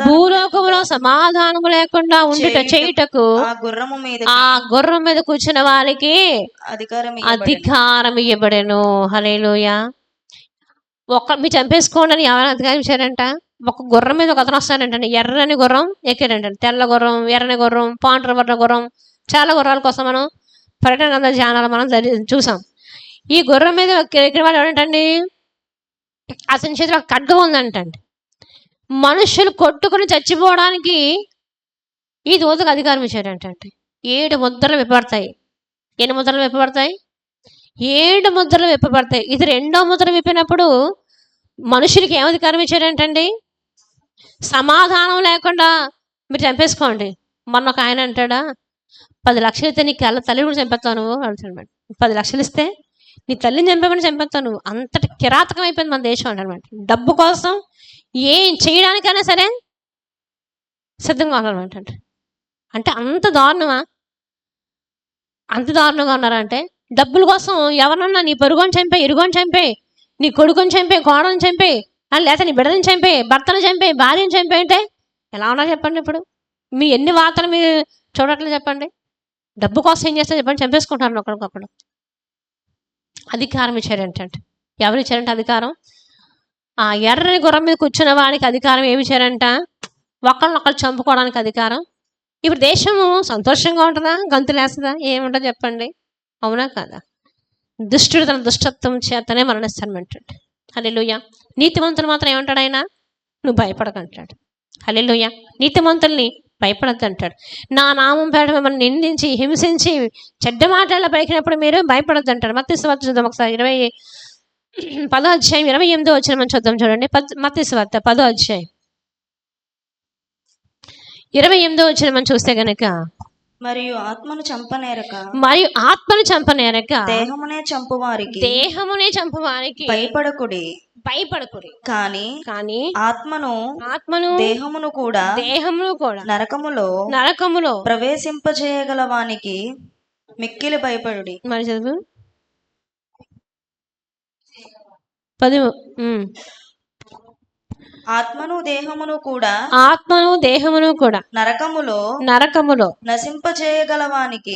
భూలోకములో సమాధానము లేకుండా ఉండుట చేయుటకు ఆ గుర్రం మీద కూర్చున్న వారికి అధికారం ఇవ్వబడెను. హల్లెలూయా. మీరు చంపేసుకోండి అని ఎవరైనా అధికారం ఇచ్చారంట? ఒక గుర్రం మీద ఒక అతను వస్తాడంటండి, ఎర్రని గుర్రం ఎక్కాడంటండి. తెల్ల గుర్రం, ఎర్రని గుర్రం, పాండ్రవర్ణ గుర్రం, చాలా గుర్రాల కోసం మనం పర్యటన గ్రంథ ధ్యానాలు మనం చూసాం. ఈ గుర్రం మీద ఎక్కిన వాడు ఎవడంటండి, అతని చేతిలో ఒక ఖడ్గం ఉందంటండి. మనుషులు కొట్టుకుని చచ్చిపోవడానికి ఈ దూతకు అధికారం ఇచ్చాడంటండి. 7 ముద్రలు విప్పబడతాయి. ఎన్ని ముద్రలు విప్పబడతాయి? 7 ముద్రలు విప్పబడతాయి. ఇది 2వ ముద్ర విప్పినప్పుడు మనుషులకి ఏం అధికారం ఇచ్చాడంటండి, సమాధానం లేకుండా మీరు చంపేసుకోండి. మొన్న ఒక ఆయన అంటాడా, 10 లక్షలు ఇస్తే నీ తల్లి కూడా చంపేస్తావు నువ్వు అంటాడు. 10 లక్షలు ఇస్తే నీ తల్లిని చంపేస్తావు నువ్వు. అంతటి కిరాతకం అయిపోయింది మన దేశం అంటారనమాట. డబ్బు కోసం ఏం చేయడానికైనా సరే సిద్ధంగా ఉన్నారనమాట. అంటే అంత దారుణమా? అంత దారుణంగా ఉన్నారంటే, డబ్బుల కోసం ఎవరన్నా నీ పొరుగుని చంపే, ఇరుగుని చంపే, నీ కొడుకుని చంపే, కోడని చంపే, లేకపోతే నీ బిడ్డని చంపే, భర్తను చంపే, భార్యను చంపే అంటే ఎలా ఉన్నా చెప్పండి. ఇప్పుడు మీ ఎన్ని వార్తలు మీరు చూడట్లేదు చెప్పండి. డబ్బు కోసం ఏం చేస్తారు చెప్పండి, చంపేసుకుంటారు ఒకరికొకరు. అధికారం ఇచ్చారంటే ఎవరు ఇచ్చారంటే అధికారం? ఆ ఎర్రని గుర్రం మీద కూర్చున్న వాడికి అధికారం ఏమి ఇచ్చారంట, ఒకళ్ళనొకళ్ళు చంపుకోవడానికి అధికారం. ఇప్పుడు దేశము సంతోషంగా ఉంటుందా, గంతులేస్తుందా? ఏముంటుంది చెప్పండి, అవునా కాదా? దుష్టుడు తన దుష్టత్వం చేతనే మరణిస్తానంటాడు. హల్లెలూయా. నీతిమంతులు మాత్రం ఏమంటాడు ఆయన, నువ్వు భయపడకంటాడు. హల్లెలూయా. నీతిమంతుల్ని భయపడద్దు అంటాడు. నా నామం పేడ మిమ్మల్ని నిందించి హింసించి చెడ్డ మాటల్లో పలికినప్పుడు మీరు భయపడద్దు అంటాడు. మత్తయి సువార్త చూద్దాం ఒకసారి. 10వ అధ్యాయం 28వ వచనం మనం చూద్దాం చూడండి. మత్తయి సువార్త 10వ అధ్యాయం 28వ వచనం మనం చూస్తే గనక, మరియు ఆత్మను చంపనేరక దేహమునే చంపువారికి భయపడకుడి కానీ ఆత్మను దేహమును కూడా నరకములో ప్రవేశింపజేయగల వానికి మిక్కిలి భయపడుడి. మరి చదువు. ఉమ్. ఆత్మను దేహమును కూడా ఆత్మను దేహమును కూడా నరకములో నశింపచేయగలవానికి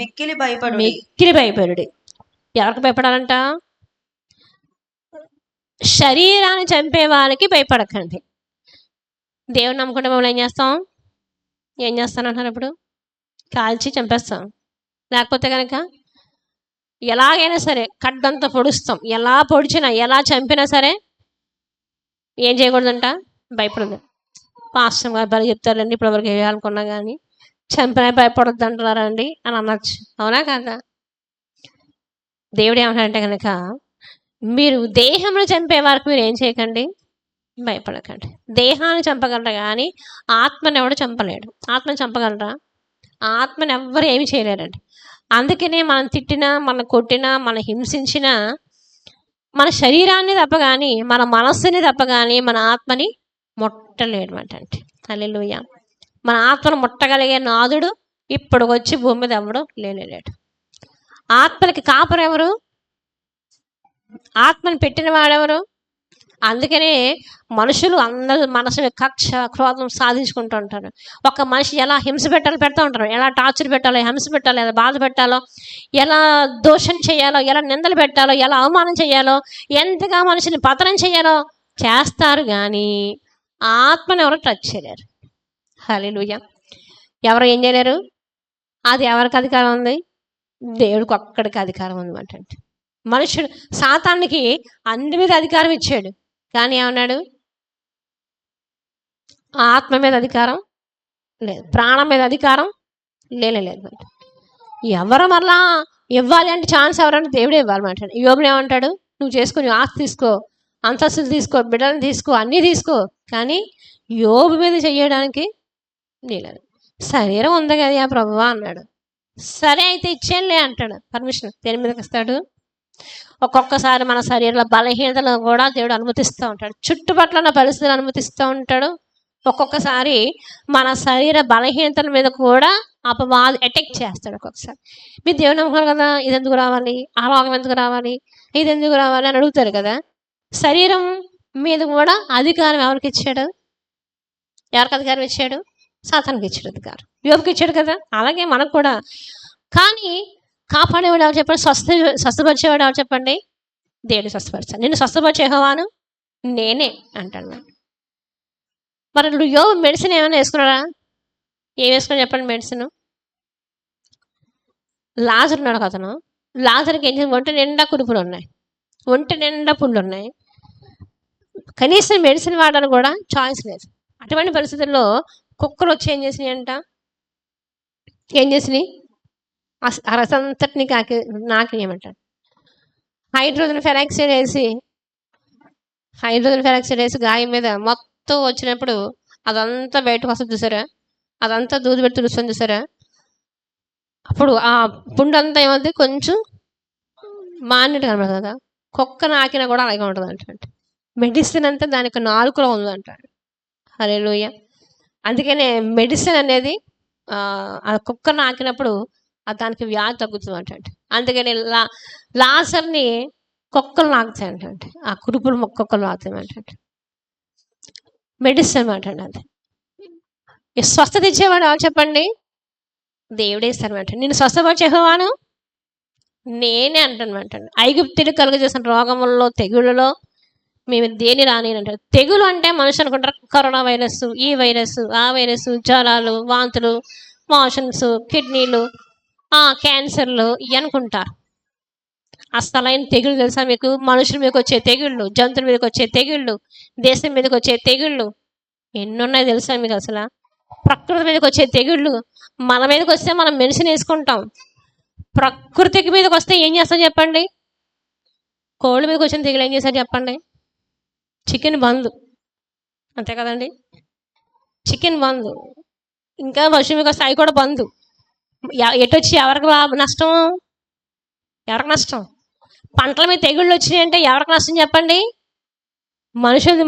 మిక్కిలి భయపడు. మిక్కిలి భయపడుడి. ఎవరికి భయపడాలంట? శరీరాన్ని చంపే వాళ్ళకి భయపడకండి. దేవుని నమ్ముకుంటే మమ్మల్ని ఏం చేస్తానంటున్నారు? ఇప్పుడు కాల్చి చంపేస్తాం. లేకపోతే కనుక ఎలాగైనా సరే కడ్డంతా పొడుస్తాం. ఎలా పొడిచినా ఎలా చంపినా సరే ఏం చేయకూడదంట? భయపడదు. పాస్టర్ గారు బలి చెప్తారండి, ఇప్పుడు ఎవరికి వేయాలనుకున్నా కానీ చంపినా భయపడద్దు అంటున్నారండి అని అనొచ్చు. అవునా కాదా? దేవుడు ఏమంటారంటే కనుక మీరు దేహంను చంపే వారికి మీరు ఏం చేయకండి, భయపడకండి. దేహాన్ని చంపగలరా కానీ ఆత్మని ఎవడు చంపలేడు. ఆత్మని చంపగలరా? ఆత్మని ఎవ్వరు ఏమి చేయలేరండి. అందుకనే మనం తిట్టినా, మనం కొట్టినా, మనం హింసించినా మన శరీరాన్ని తప్ప కానీ, మన మనస్సుని తప్ప కానీ మన ఆత్మని ముట్టలేడు అంటే. హల్లెలూయా. మన ఆత్మను ముట్టగలిగే నాదుడు ఇప్పుడు వచ్చి భూమి మీద ఎవడు లేనేలేడు. ఆత్మలకి కాపరు ఎవరు? ఆత్మను పెట్టిన వాడెవరు? అందుకనే మనుషులు అందరూ మనసు కక్ష క్రోధం సాధించుకుంటూ ఉంటారు. ఒక మనిషి ఎలా హింస పెట్టాలో పెడతా ఉంటారు. ఎలా టార్చర్ పెట్టాలో, హింస పెట్టాలో, ఎలా బాధ పెట్టాలో, ఎలా దోషం చేయాలో, ఎలా నిందలు పెట్టాలో, ఎలా అవమానం చేయాలో, ఎంతగా మనిషిని పతనం చేయాలో చేస్తారు. కానీ ఆత్మను ఎవరు టచ్ చేయలేరు. హల్లెలూయా. ఎవరు ఏం చేయలేరు? అది ఎవరికి అధికారం ఉంది? దేవుడికి ఒక్కడికి అధికారం ఉందన్నమాట. అంటే మనుషుడు సాతానికి అన్ని మీద అధికారం ఇచ్చాడు. కానీ ఏమన్నాడు? ఆత్మ మీద అధికారం లేదు, ప్రాణం మీద అధికారం లేదు. ఎవరు మరలా ఇవ్వాలి అంటే ఛాన్స్ ఎవరంటే దేవుడే ఇవ్వాలన్నమాట. యోబుని ఏమంటాడు? నువ్వు చేసుకుని ఆస్తి తీసుకో, అంతస్తులు తీసుకో, బిడ్డలను తీసుకో, అన్నీ తీసుకో, కానీ యోబు మీద చెయ్యడానికి లేదు. శరీరం ఉంది కదా ప్రభువా అన్నాడు. సరే అయితే ఇచ్చేయంలే అంటాడు. పర్మిషన్ దేని మీదకి ఇస్తాడు? ఒక్కొక్కసారి మన శరీరంలో బలహీనతలు కూడా దేవుడు అనుమతిస్తూ ఉంటాడు. చుట్టుపక్కల ఉన్న పరిస్థితులు అనుమతిస్తూ ఉంటాడు. ఒక్కొక్కసారి మన శరీర బలహీనతల మీద కూడా అపవాది అటాక్ చేస్తాడు. ఒక్కొక్కసారి మీరు దేవుని నమ్ముకున్నారు కదా, ఇది ఎందుకు రావాలి, ఆ రోగం ఎందుకు రావాలి, ఇది ఎందుకు రావాలి అని అడుగుతారు కదా. శరీరం మీద కూడా అధికారం ఎవరికి ఇచ్చాడు? ఎవరికి అధికారం ఇచ్చాడు? సాతానికి ఇచ్చాడు అధికారం. యోబుకి ఇచ్చాడు కదా. అలాగే మనకు కూడా. కానీ కాపాడేవాడు ఎవరు చెప్పండి? స్వస్థపరిచేవాడు ఎవరు చెప్పండి? దేవుడు స్వస్థపరిచాడు. నిన్ను స్వస్థపరిచే యెహోవాను నేనే అంటాడు. మరి నువ్వు యోబు మెడిసిన్ ఏమైనా వేసుకున్నాడా? ఏం వేసుకున్నా చెప్పండి? మెడిసిన్. లాజర్ ఉన్నాడు అతను. లాజర్కి ఏం చేసి ఒంటి నిండా కురుపులు ఉన్నాయి, ఒంటి నిండా పుండ్లు ఉన్నాయి. కనీసం మెడిసిన్ వాడడానికి కూడా చాయిస్ లేదు. అటువంటి పరిస్థితుల్లో కుక్కలు వచ్చి ఏం చేసినాయి అంట? ఏం చేసినాయి? ఆ రసంతటిని నాకు ఏమంటారు? హైడ్రోజన్ పెరాక్సైడ్ వేసి గాయం మీద మొత్తం వచ్చినప్పుడు అదంతా బయటకు వస్తుంది చూసారా? అదంతా దూది పెట్టి తులుస్తుంది చూసారా? అప్పుడు ఆ పుండు అంతా ఏమవుతుంది? కొంచెం మాన్యత కనబడుతుంది కదా. కుక్క నాకినా కూడా అలాగే ఉంటుంది అంటే. మెడిసిన్ అంతా దానికి నాలుకలో ఉంది అంటాడు. హల్లెలూయా. అందుకనే మెడిసిన్ అనేది ఆ కుక్క నాకినప్పుడు దానికి వ్యాధి తగ్గుతుంది అంటే. అందుకని లాజర్ని కుక్కలు నాకుతాయి అంటే. ఆ కురుపులు కుక్కలు నాకుతాయి అంటే. మెడిసిన్ అంటండి. అది స్వస్థత ఇచ్చేవాడు ఎవరు చెప్పండి? దేవుడే ఇస్తారన్నమాట. నేను స్వస్థపరిచే యెహోవాను నేనే అంటానమాట. ఐగుప్తులు కలుగజేసిన రోగములలో, తెగుళ్ళలో మేము దేని రాని అంటారు. తెగులు అంటే మనుషులు అనుకుంటారు కరోనా వైరస్, ఈ వైరస్, ఆ వైరస్, జ్వరాలు, వాంతులు, మోషన్స్, కిడ్నీలు, క్యాన్సర్లు ఇవి అనుకుంటారు. అసలైన తెగుళ్ళు తెలుసా మీకు? మనుషుల మీదకి వచ్చే తెగుళ్ళు, జంతువుల మీదకి వచ్చే తెగుళ్ళు, దేశం మీదకి వచ్చే తెగుళ్ళు ఎన్నున్నాయి తెలుసా మీకు? అసలు ప్రకృతి మీదకి వచ్చే తెగుళ్ళు మన మీదకి వస్తే మనం మెడిసిన్ వేసుకుంటాం. ప్రకృతికి మీదకి వస్తే ఏం చేస్తాం చెప్పండి? కోళ్ళ మీదకి వచ్చిన తెగులు ఏం చేశారు చెప్పండి? చికెన్ బంద్, అంతే కదండి. చికెన్ బంద్. ఇంకా పశువు మీదకి వస్తే అవి కూడా బంద్. ఎటొచ్చి ఎవరికి నష్టం? ఎవరికి నష్టం? పంటల మీద తెగుళ్ళు వచ్చినాయి అంటే ఎవరికి నష్టం చెప్పండి? మనుషులు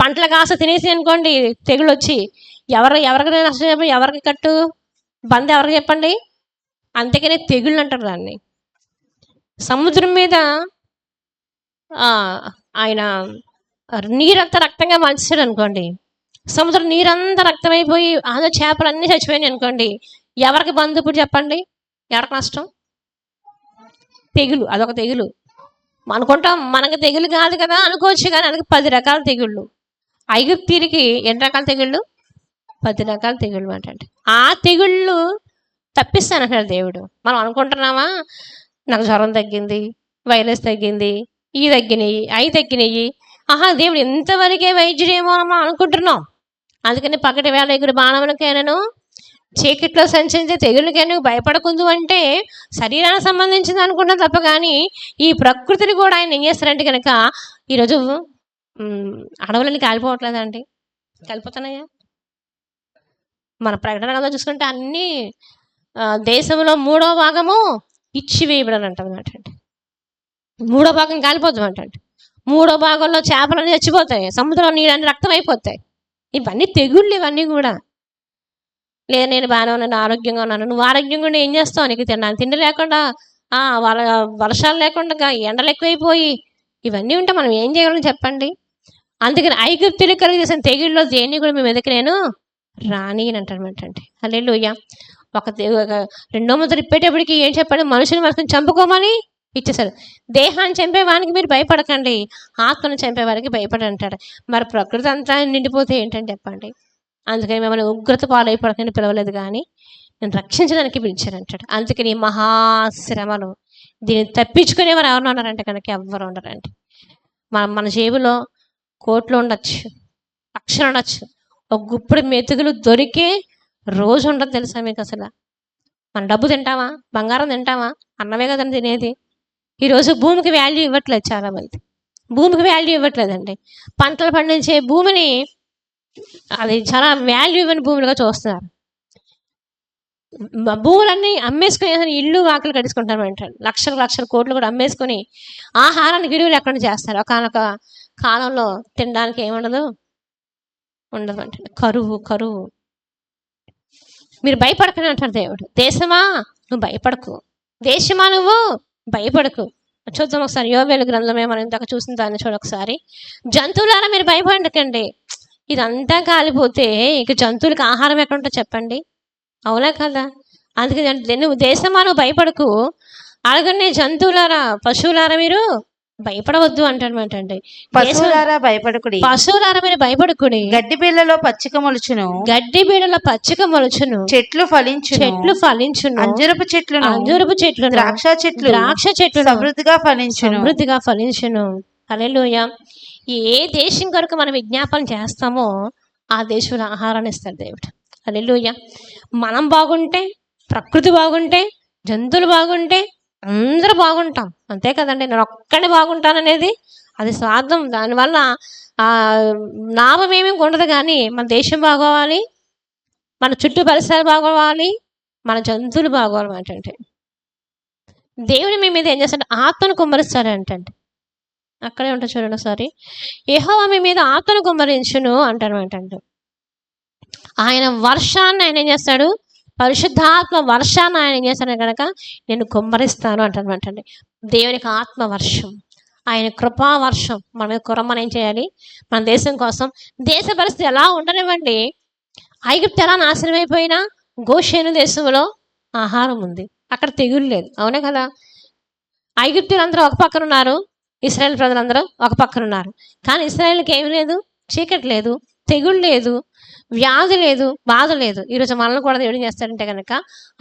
పంటల కాస్త తినేసి అనుకోండి తెగుళ్ళు వచ్చి ఎవరికి నష్టం చెప్పండి? ఎవరికి కట్టు? బంద్ ఎవరికి చెప్పండి? అందుకనే తెగుళ్ళు అంటారు దాన్ని. సముద్రం మీద ఆయన నీరంతా రక్తంగా మార్చాడు అనుకోండి, సముద్రం నీరంతా రక్తమైపోయి అందులో చేపలు అన్నీ చచ్చిపోయినాయి అనుకోండి, ఎవరికి బంధు ఇప్పుడు చెప్పండి? ఎవరికి నష్టం? తెగులు, అదొక తెగులు. అనుకుంటాం మనకు తెగులు కాదు కదా అనుకోవచ్చు, కానీ అందుకు 10 రకాల తెగుళ్ళు. ఐగుప్తీయులకి ఎన్ని రకాల తెగుళ్ళు? 10 రకాల తెగుళ్ళు అంటే. ఆ తెగుళ్ళు తప్పిస్తానంటాడు దేవుడు. మనం అనుకుంటున్నామా నాకు జ్వరం తగ్గింది, వైరస్ తగ్గింది, ఇవి తగ్గినాయి, అవి తగ్గినాయి, దేవుడు ఎంతవరకే వైద్యుడేమో మనం అనుకుంటున్నాం. అందుకని పగటి వేళ ఎగురు బాణములకైనాను చీకట్లో సంచరించే తెగుళ్ళకైనా భయపడకుందు అంటే శరీరానికి సంబంధించింది అనుకుంటాం తప్ప, కానీ ఈ ప్రకృతిని కూడా ఆయన ఏం చేస్తారంటే కనుక ఈరోజు అడవులన్నీ కాలిపోవట్లేదండి, కాలిపోతున్నాయా? మన ప్రకటన కదా చూసుకుంటే అన్నీ దేశంలో 3వ భాగము ఇచ్చివేయబడని అంటామన్నమాట అండి. 3వ భాగం కాలిపోతామంటండి. 3వ భాగంలో చేపలన్నీ చచ్చిపోతాయి, సముద్రంలో నీళ్ళన్నీ రక్తం అయిపోతాయి. ఇవన్నీ తెగుళ్ళు, ఇవన్నీ కూడా. లేదా నేను బాగానే ఉన్నాను, ఆరోగ్యంగా ఉన్నాను. నువ్వు ఆరోగ్యంగా ఉండి ఏం చేస్తావు? నీకు తిండి లేకుండా, వర్షాలు లేకుండా, ఎండలు ఎక్కువైపోయి ఇవన్నీ ఉంటే మనం ఏం చేయగలం చెప్పండి? అందుకని ఐగుప్తులు కలిగి చేసిన తెగుళ్ళలో దేన్ని కూడా మేము ఎదుకు నేను రాని అని అంటారన్నమాట. హల్లెలూయా. ఒక 2వ ముద్ర ఇప్పేటప్పటికి ఏం చెప్పండి? మనుషుని మనసుని చంపుకోమని ఇచ్చేసాడు. దేహాన్ని చంపేవానికి మీరు భయపడకండి, ఆత్మను చంపేవారికి భయపడి అంటాడు. మరి ప్రకృతి అంతా నిండిపోతే ఏంటని చెప్పండి? అందుకని మిమ్మల్ని ఉగ్రత పాలైపడకని పిలవలేదు, కానీ నేను రక్షించడానికి పిలిచానంటాడు. అందుకని మహాశ్రమలు దీన్ని తప్పించుకునేవారు ఎవరు ఉన్నారంటే కనుక ఎవ్వరు ఉండరండి. మన జేబులో కోట్లు ఉండొచ్చు, లక్షలు ఉండొచ్చు, ఒక గుప్పుడు మెతుకులు దొరికే రోజు ఉండదు తెలుసా మీకు? అసలు మన డబ్బు తింటామా, బంగారం తింటామా? అన్నమే కదండి తినేది. ఈరోజు భూమికి వాల్యూ ఇవ్వట్లేదు, చాలామంది భూమికి వాల్యూ ఇవ్వట్లేదండి. పంటలు పండించే భూమిని అది చాలా వాల్యూ ఇవ్వని భూములుగా చూస్తున్నారు. భూములన్నీ అమ్మేసుకుని ఇల్లు వాకిలు కట్టించుకుంటారు అంటారు. లక్షల కోట్లు కూడా అమ్మేసుకొని ఆహారానికి విలువలు ఎక్కడ చేస్తారు. ఒకనొక కాలంలో తినడానికి ఏముండదు, ఉండదు అంటే కరువు. మీరు భయపడకని అంటారు దేవుడు. దేశమా నువ్వు భయపడకు, దేశమా నువ్వు భయపడకు. చూద్దాం ఒకసారి యోవేలు గ్రంథమే, మనం ఇందాక చూసిన దాన్ని చూడొకసారి. జంతువులారా మీరు భయపడకండి, ఇదంతా కాలిపోతే ఇక జంతువులకు ఆహారం ఎక్కడ ఉంటుందో చెప్పండి? అవునా కదా? అందుకే నువ్వు దేశమా నువ్వు భయపడకు, అలాగనే జంతువులారా పశువులారా మీరు భయపడవద్దు అంటారన్నమాట అండి. పశువులారా భయపడకుడి, పశువులారా మీరు భయపడకుడి. గడ్డి బీళ్లలో పచ్చిక మొలుచును, గడ్డి బీళ్లలో పచ్చిక మొలుచును, చెట్లు ఫలించును, అంజూరపు చెట్లు, ద్రాక్ష చెట్లు సమృద్ధిగా ఫలించును. హల్లెలూయా. ఏ దేశం కొరకు మనం విజ్ఞాపన చేస్తామో ఆ దేశంలో ఆహారాన్ని ఇస్తాడు దేవుడు. హల్లెలూయా. మనం బాగుంటే, ప్రకృతి బాగుంటే, జంతువులు బాగుంటే అందరూ బాగుంటాం, అంతే కదండి. నేను ఒక్కడే బాగుంటాననేది అది స్వార్థం. దానివల్ల లాభం ఏమీ ఉండదు, కానీ మన దేశం బాగోవాలి, మన చుట్టూ పరిసరాలు బాగోవాలి, మన జంతువులు బాగోవాలి అంటే దేవుని మీ మీద ఏం చేస్తాడు? ఆత్మను కుమ్మరిస్తాడు అంటే అక్కడే ఉంటుంది చూడండి ఒకసారి. యెహోవా మీ మీద ఆత్మను కుమ్మరించును అంటారు అంటే. ఆయన వర్షాన్ని ఆయన ఏం చేస్తాడు? పరిశుద్ధాత్మ వర్షాన్ని ఆయన ఏం చేస్తాడు కనుక నేను కుమ్మరిస్తాను అంటారనమాట అండి. దేవునికి ఆత్మ వర్షం, ఆయన కృపా వర్షం మన మీద కురమ్మని ఏం చేయాలి? మన దేశం కోసం. దేశ పరిస్థితి ఎలా ఉండనివ్వండి, ఐగుప్తు ఎలా నాశనం అయిపోయినా గోషేను దేశంలో ఆహారం ఉంది, అక్కడ తెగులు లేదు. అవునే కదా? ఐగుప్తులందరూ ఒక పక్కన ఉన్నారు, ఇశ్రాయేల్ ప్రజలందరూ ఒక పక్కన ఉన్నారు. కానీ ఇశ్రాయేల్కి ఏమి లేదు, చీకటి లేదు, తెగుళ్ళు లేదు, వ్యాధి లేదు, బాధ లేదు. ఈరోజు మనల్ని కూడా దేవుడు చేస్తాడంటే కనుక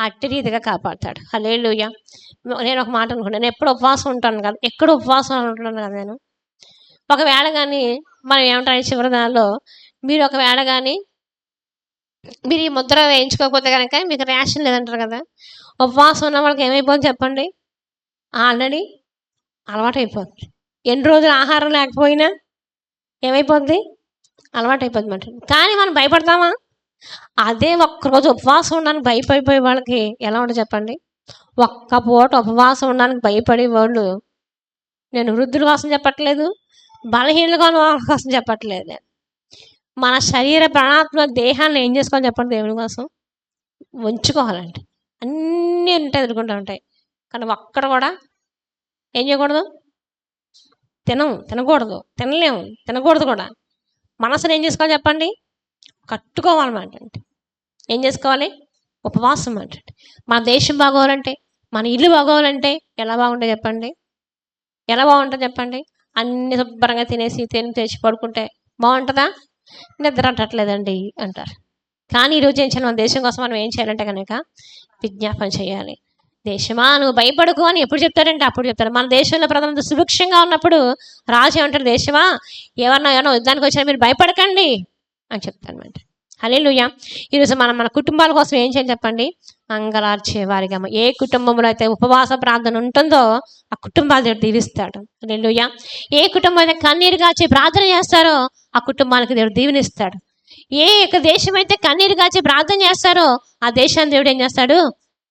అట్టి రీతిగా కాపాడుతాడు. హల్లెలూయా. నేను ఒక మాట అనుకున్నాను, నేను ఎప్పుడు ఉపవాసం ఉంటాను కదా, ఎక్కడ ఉపవాసం ఉంటున్నాను కదా నేను. ఒకవేళ కానీ మనం ఏమంటారు చివరి దానిలో, మీరు ఒకవేళ కానీ మీరు ఈ ముద్ర వేయించుకోకపోతే కనుక మీకు రేషన్ లేదంటారు కదా. ఉపవాసం ఉన్న వాళ్ళకి ఏమైపోతుంది చెప్పండి? ఆల్రెడీ అలవాటు అయిపోద్ది. ఎన్ని రోజులు ఆహారం లేకపోయినా ఏమైపోద్ది? అలవాటు అయిపోద్ది మాట. కానీ మనం భయపడతామా? అదే ఒక్కరోజు ఉపవాసం ఉండడానికి భయపడిపోయే వాళ్ళకి ఎలా ఉంటుంది చెప్పండి? ఒక్క పూట ఉపవాసం ఉండడానికి భయపడే వాళ్ళు, నేను వృద్ధుల కోసం చెప్పట్లేదు, బలహీనలుగా ఉన్న వాళ్ళ కోసం చెప్పట్లేదు. మన శరీర ప్రాణాత్మ దేహాన్ని ఏం చేసుకోవాలి చెప్పండి? దేవుని కోసం ఉంచుకోవాలంటే అన్నీ ఉంటాయి, ఎదుర్కొంటూ ఉంటాయి. కానీ ఒక్కడ కూడా ఏం చేయకూడదు, తినకూడదు, తినకూడదు కూడా. మనసుని ఏం చేసుకోవాలి చెప్పండి? కట్టుకోవాలన్నమాట. అంటే ఏం చేసుకోవాలి? ఉపవాసం అంటే. మన దేశం బాగోవాలంటే, మన ఇల్లు బాగోవాలంటే ఎలా బాగుంటుంది చెప్పండి? ఎలా బాగుంటుంది చెప్పండి? అన్ని శుభ్రంగా తినేసి తెచ్చి పడుకుంటే బాగుంటుందా? నిద్ర అంటట్లేదండి అంటారు. కానీ ఈరోజు ఏం చేయాలి? మన దేశం కోసం మనం ఏం చేయాలంటే కనుక విజ్ఞాపన చేయాలి. దేశమా నువ్వు భయపడకు అని ఎప్పుడు చెప్తారంటే అప్పుడు చెప్తారు. మన దేశంలో ప్రజలంతా సుభిక్షంగా ఉన్నప్పుడు రాజు ఏమంటారు? దేశమా ఎవరినో యుద్ధానికి వచ్చినా మీరు భయపడకండి అని చెప్తారన్నమాట. హల్లెలూయా. ఈరోజు మన కుటుంబాల కోసం ఏం చేయాలి చెప్పండి? అంగలార్చే వారిగా. ఏ కుటుంబంలో అయితే ఉపవాస ప్రార్థన ఉంటుందో ఆ కుటుంబాల దేవుడు దీవిస్తాడు. హల్లెలూయా. ఏ కుటుంబం అయితే కన్నీరు కాచి ప్రార్థన చేస్తారో ఆ కుటుంబానికి దేవుడు దీవెనిస్తాడు. ఏ యొక్క దేశం అయితే కన్నీరు కాచి ప్రార్థన చేస్తారో ఆ దేశాన్ని దేవుడు ఏం చేస్తాడు?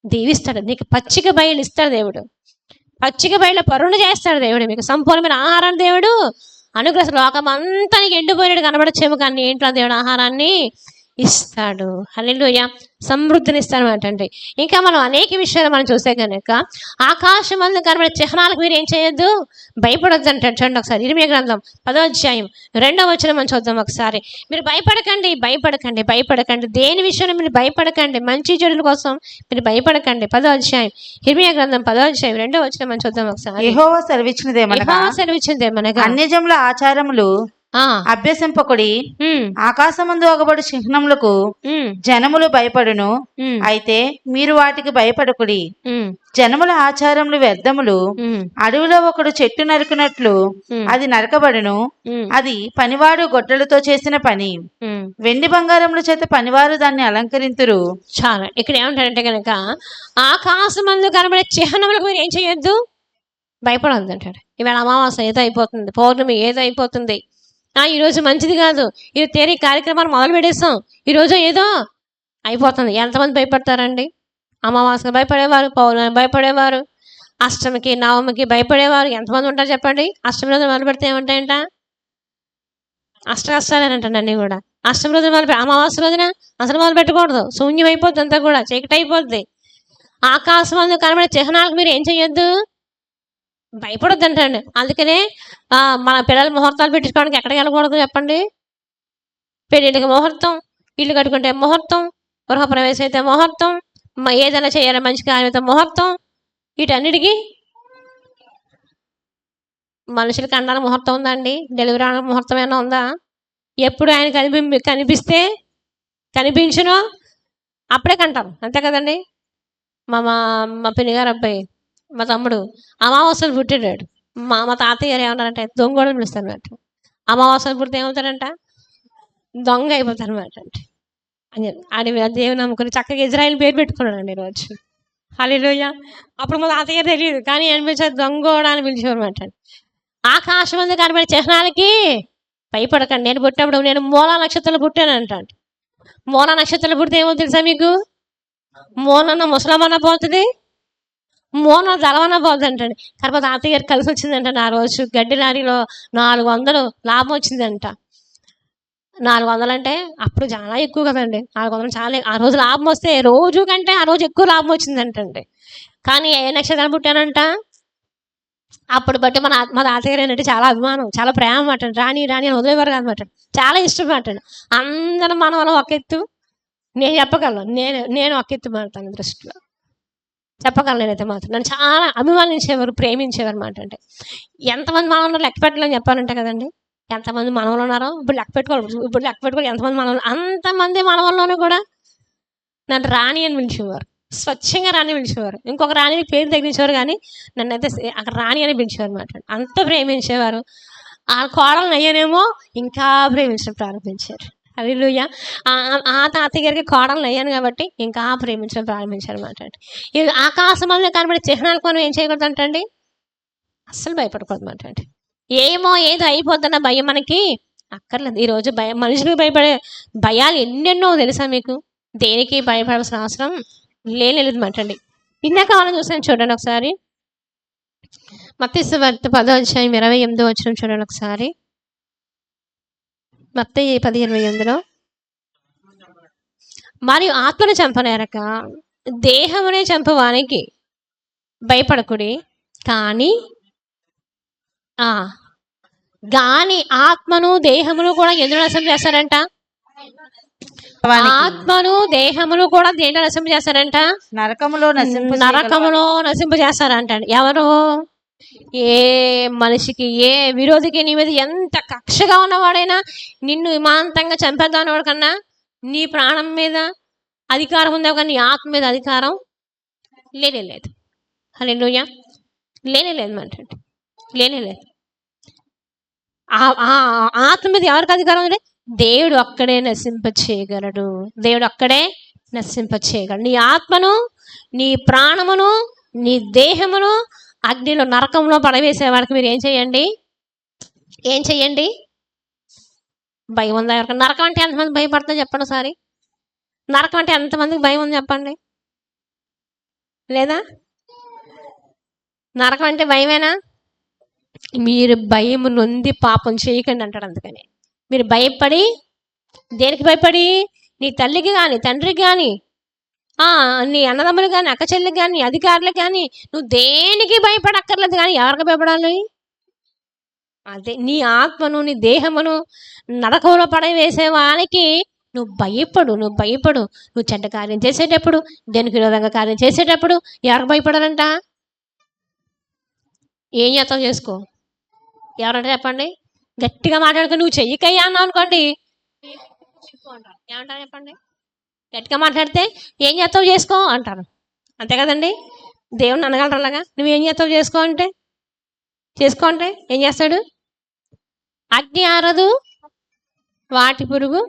దీవిస్తాడు. నీకు పచ్చిక బయలు ఇస్తాడు దేవుడు. పచ్చిక బయలు పరుణ చేస్తాడు దేవుడు. మీకు సంపూర్ణమైన ఆహారాన్ని దేవుడు అనుగ్రహ. లోకం అంతా నీకు ఎండిపోయినట్టు కనబడచ్చేమో, కానీ ఏంటో దేవుడు ఆహారాన్ని ఇస్తాడు. హల్లెలూయా. సమృద్ధిని ఇస్తాడనమాట. అంటే ఇంకా మనం అనేక విషయాలు మనం చూస్తే కనుక ఆకాశం అందు కనబడే చిహ్నాలకు మీరు ఏం చేయొద్దు, భయపడొద్దు అంటాడు. చూడండి ఒకసారి ఇర్మీయా గ్రంథం 10వ అధ్యాయం 2వ వచనం మనం చూద్దాం ఒకసారి. మీరు భయపడకండి. దేని విషయంలో మీరు భయపడకండి. మంచి చెడుల కోసం మీరు భయపడకండి. 10వ అధ్యాయం ఇర్మీయా గ్రంథం 10వ అధ్యాయం 2వ వచనం మనం చూద్దాం ఒకసారి. యెహోవా సెలవిచ్చినదేమనగా అన్యజనుల ఆచారములు అభ్యసింపకుడి. ఆకాశమందు అగబడు చిహ్నములకు జనములు భయపడును, అయితే మీరు వాటికి భయపడకుడి. జనముల ఆచారములు వ్యర్థములు. అడవిలో ఒకడు చెట్టు నరికినట్లు అది నరకబడును. అది పనివాడు గొడ్డలతో చేసిన పని. వెండి బంగారముల చేత పనివారు దాన్ని అలంకరింతురు. చాలా ఇక్కడ ఏమంటారంటే కనుక ఆకాశమందు కనబడే చిహ్నములకు మీరు ఏం చేయొద్దు, భయపడొద్దు అంటాడు. ఇవాళ అమావాస్య ఏదో అయిపోతుంది, పౌర్ణమి ఏదో అయిపోతుంది, ఈరోజు మంచిది కాదు, ఇది తేరీ కార్యక్రమాలు మొదలు పెట్టేస్తాం, ఈరోజు ఏదో అయిపోతుంది. ఎంతమంది భయపడతారండి? అమావాస్యకు భయపడేవారు, పౌర్ణమి భయపడేవారు, అష్టమికి నవమికి భయపడేవారు ఎంతమంది ఉంటారు చెప్పండి? అష్టమి రోజులు మొదలు పెడితే ఏమంటాయంట? అష్టకష్టాలేనంటండి అన్నీ కూడా. అష్టమి రోజులు అమావాస్య రోజున అసలు మొదలు పెట్టకూడదు, శూన్యం అయిపోద్ది, అంతా కూడా చీకటి అయిపోద్ది. ఆకాశం అందు కనబడే చిహ్నాలకు మీరు ఏం చెయ్యొద్దు, భయపడొద్దు అంటండి. అందుకనే మన పిల్లల ముహూర్తాలు పెట్టించుకోవడానికి ఎక్కడికి వెళ్ళకూడదు చెప్పండి? పెళ్ళిళ్ళకి ముహూర్తం, ఇల్లు కట్టుకుంటే ముహూర్తం, గృహప్రవేశం అయితే ముహూర్తం, ఏదైనా చేయాలి మంచి కార్యం అయితే ముహూర్తం. వీటన్నిటికీ మనుషులకి అండానికి ముహూర్తం ఉందండి? డెలివరీ అవడానికి ముహూర్తం ఏమైనా ఉందా? ఎప్పుడు ఆయన కనిపించునో అప్పుడే కంటాం, అంతే కదండి. మా పిన్నిగారు అబ్బాయి, మా తమ్ముడు అమావాస్యలు పుట్టాడు. మా తాతయ్య గారు ఏమన్నారంటే దొంగోడని పిలుస్తారు అన్నమాట. అమావాస్యలు పుడితే ఏమవుతారంట? దొంగ అయిపోతారు అన్నమాట. అంటే ఆడి దేవుని నమ్ముకుని చక్కగా ఇజ్రాయిల్ పేరు పెట్టుకున్నాడండి ఈరోజు. హల్లెలూయా. అప్పుడు మా తాతయ్య గారు తెలియదు, కానీ అనిపించేది దొంగోడ అని పిలిచేవారు అన్నమాట. ఆకాశం మీద కనబడే చిహ్నాలకి భయపడకండి. నేను పుట్టినప్పుడు నేను మూలా నక్షత్రాలు పుట్టానంట. మూలా నక్షత్రాలు పుడితే ఏమో తెలుసా మీకు? మూలన్న ముసలమన్న పోతుంది, మోన జలవన పోతుంటండి. తర్వాత తాతయ్య గారికి కలిసి వచ్చిందంట. ఆ రోజు గడ్డి లారీలో 400 లాభం వచ్చిందంట. 400 అంటే అప్పుడు చాలా ఎక్కువ కదండి. 400 చాలా. ఆ రోజు లాభం వస్తే రోజు కంటే ఆ రోజు ఎక్కువ లాభం వచ్చిందంటండి. కానీ ఏ నక్షత్రం పుట్టానంట అప్పుడు బట్టి మా తాతయ్య గారు ఏంటంటే చాలా అభిమానం, చాలా ప్రేమ అన్నమాట. రాణి అని వదిలేవారు కాదన్నమాట. చాలా ఇష్టం అన్నమాట. అందరం మనం ఒక ఎత్తు, నేను చెప్పగలను, నేను ఒక ఎత్తు మాట్లాడతాను దృష్టిలో చెప్పగలను. నేనైతే మాత్రం నన్ను చాలా అభిమానించేవారు, ప్రేమించేవారు అన్నమాట. అంటే ఎంతమంది మనవలు లెక్క పెట్టాలని చెప్పాలంటే కదండి, ఎంతమంది మనవలు ఉన్నారో ఇప్పుడు లెక్క పెట్టుకోవాలి ఎంతమంది మనవలు. అంతమంది మనవల్లోనూ కూడా నన్ను రాణి అని పిలిచేవారు, స్వచ్ఛంగా రాణి పిలిచేవారు. ఇంకొక రాణి పేరు తగ్గించేవారు, కానీ నన్ను అయితే అక్కడ రాణి అని పిలిచేవారు అన్నమాట. అంత ప్రేమించేవారు. ఆ కోడలను అయ్యానేమో ఇంకా ప్రేమించడం ప్రారంభించారు. హల్లెలూయా. ఆ తాతయ్య గారికి కోడలను అయ్యాను కాబట్టి ఇంకా ప్రేమించడం ప్రారంభించారు అన్నమాట. ఇది ఆకాశంలో కనబడే చిహ్నాలకు మనం ఏం చేయకూడదు అంటండి, అస్సలు భయపడకూడదు అన్నమాట. ఏమో ఏదో అయిపోతున్న భయం మనకి అక్కర్లేదు. ఈరోజు భయం, మనుషులకు భయపడే భయాలు ఎన్నెన్నో తెలుసా మీకు? దేనికి భయపడాల్సిన అవసరం లేదు అన్నమాట. ఇందాక వాళ్ళని చూసాను చూడండి ఒకసారి. మత్తయి సువార్త 10వ అధ్యాయం 28వ వచనం చూడండి ఒకసారి. మత్తయి 10:28లో మరియు ఆత్మను చంపనేరక దేహమునే చంపవానికి భయపడకుడి, కానీ కానీ ఆత్మను దేహమును కూడా ఎందుకు నశింపజేస్తారంట? ఆత్మను దేహమును కూడా దేంట్లో నశింపజేస్తారంట? నరకములో నశింపజేస్తారంట. ఎవరు? ఏ మనిషికి, ఏ విరోధికి నీ మీద ఎంత కక్షగా ఉన్నవాడైనా నిన్ను విమాంతంగా చంపేద్దామన్నవాడు కన్నా నీ ప్రాణం మీద అధికారం ఉందా, కానీ నీ ఆత్మ మీద అధికారం లేనేలేదు. హల్లెలూయా. లేనేలేదు మాట్లాడి, లేనేలేదు. ఆత్మ మీద ఎవరికి అధికారం ఉంది? దేవుడు అక్కడే నశింపచేయగలడు. దేవుడు అక్కడే నశింపచేయగలడు. నీ ఆత్మను, నీ ప్రాణమును, నీ దేహమును అగ్నిలో, నరకంలో పడవేసే వారికి మీరు ఏం చేయండి? ఏం చెయ్యండి? భయం ఉందా ఎవరికి? నరకం అంటే ఎంతమంది భయపడుతుందో చెప్పండి ఒకసారి. నరకం అంటే ఎంతమందికి భయం ఉంది చెప్పండి? లేదా? నరకం అంటే భయమేనా? మీరు భయం నొంది పాపం చేయకండి అంటాడు. అందుకని మీరు భయపడి, దేనికి భయపడి? నీ తల్లికి కానీ, తండ్రికి కానీ, నీ అన్నదమ్ములు కానీ, అక్క చెల్లికి కానీ, అధికారులకు కానీ, నువ్వు దేనికి భయపడక్కర్లేదు. కానీ ఎవరికి భయపడాలి? అదే నీ ఆత్మను, నీ దేహమును నరకంలో పడవేసే వానికి నువ్వు భయపడు. నువ్వు చెడ్డ కార్యం చేసేటప్పుడు, దేనికి విరోధంగా కార్యం చేసేటప్పుడు ఎవరికి భయపడాలంట? ఏం చేస్తావు చేసుకో. ఎవరంటే చెప్పండి? గట్టిగా మాట్లాడుకో. నువ్వు చెయ్యకయ్యా అన్నావు అనుకోండి, ఏమంటారు చెప్పండి? గట్టిగా మాట్లాడితే ఏం చేస్తావు చేసుకో అంటారు. అంతే కదండి? దేవుని అనగలరు అలాగా? నువ్వేం చేస్తావు చేసుకో అంటే ఏం చేస్తాడు? అగ్ని ఆరదు, వాటి పురుగు.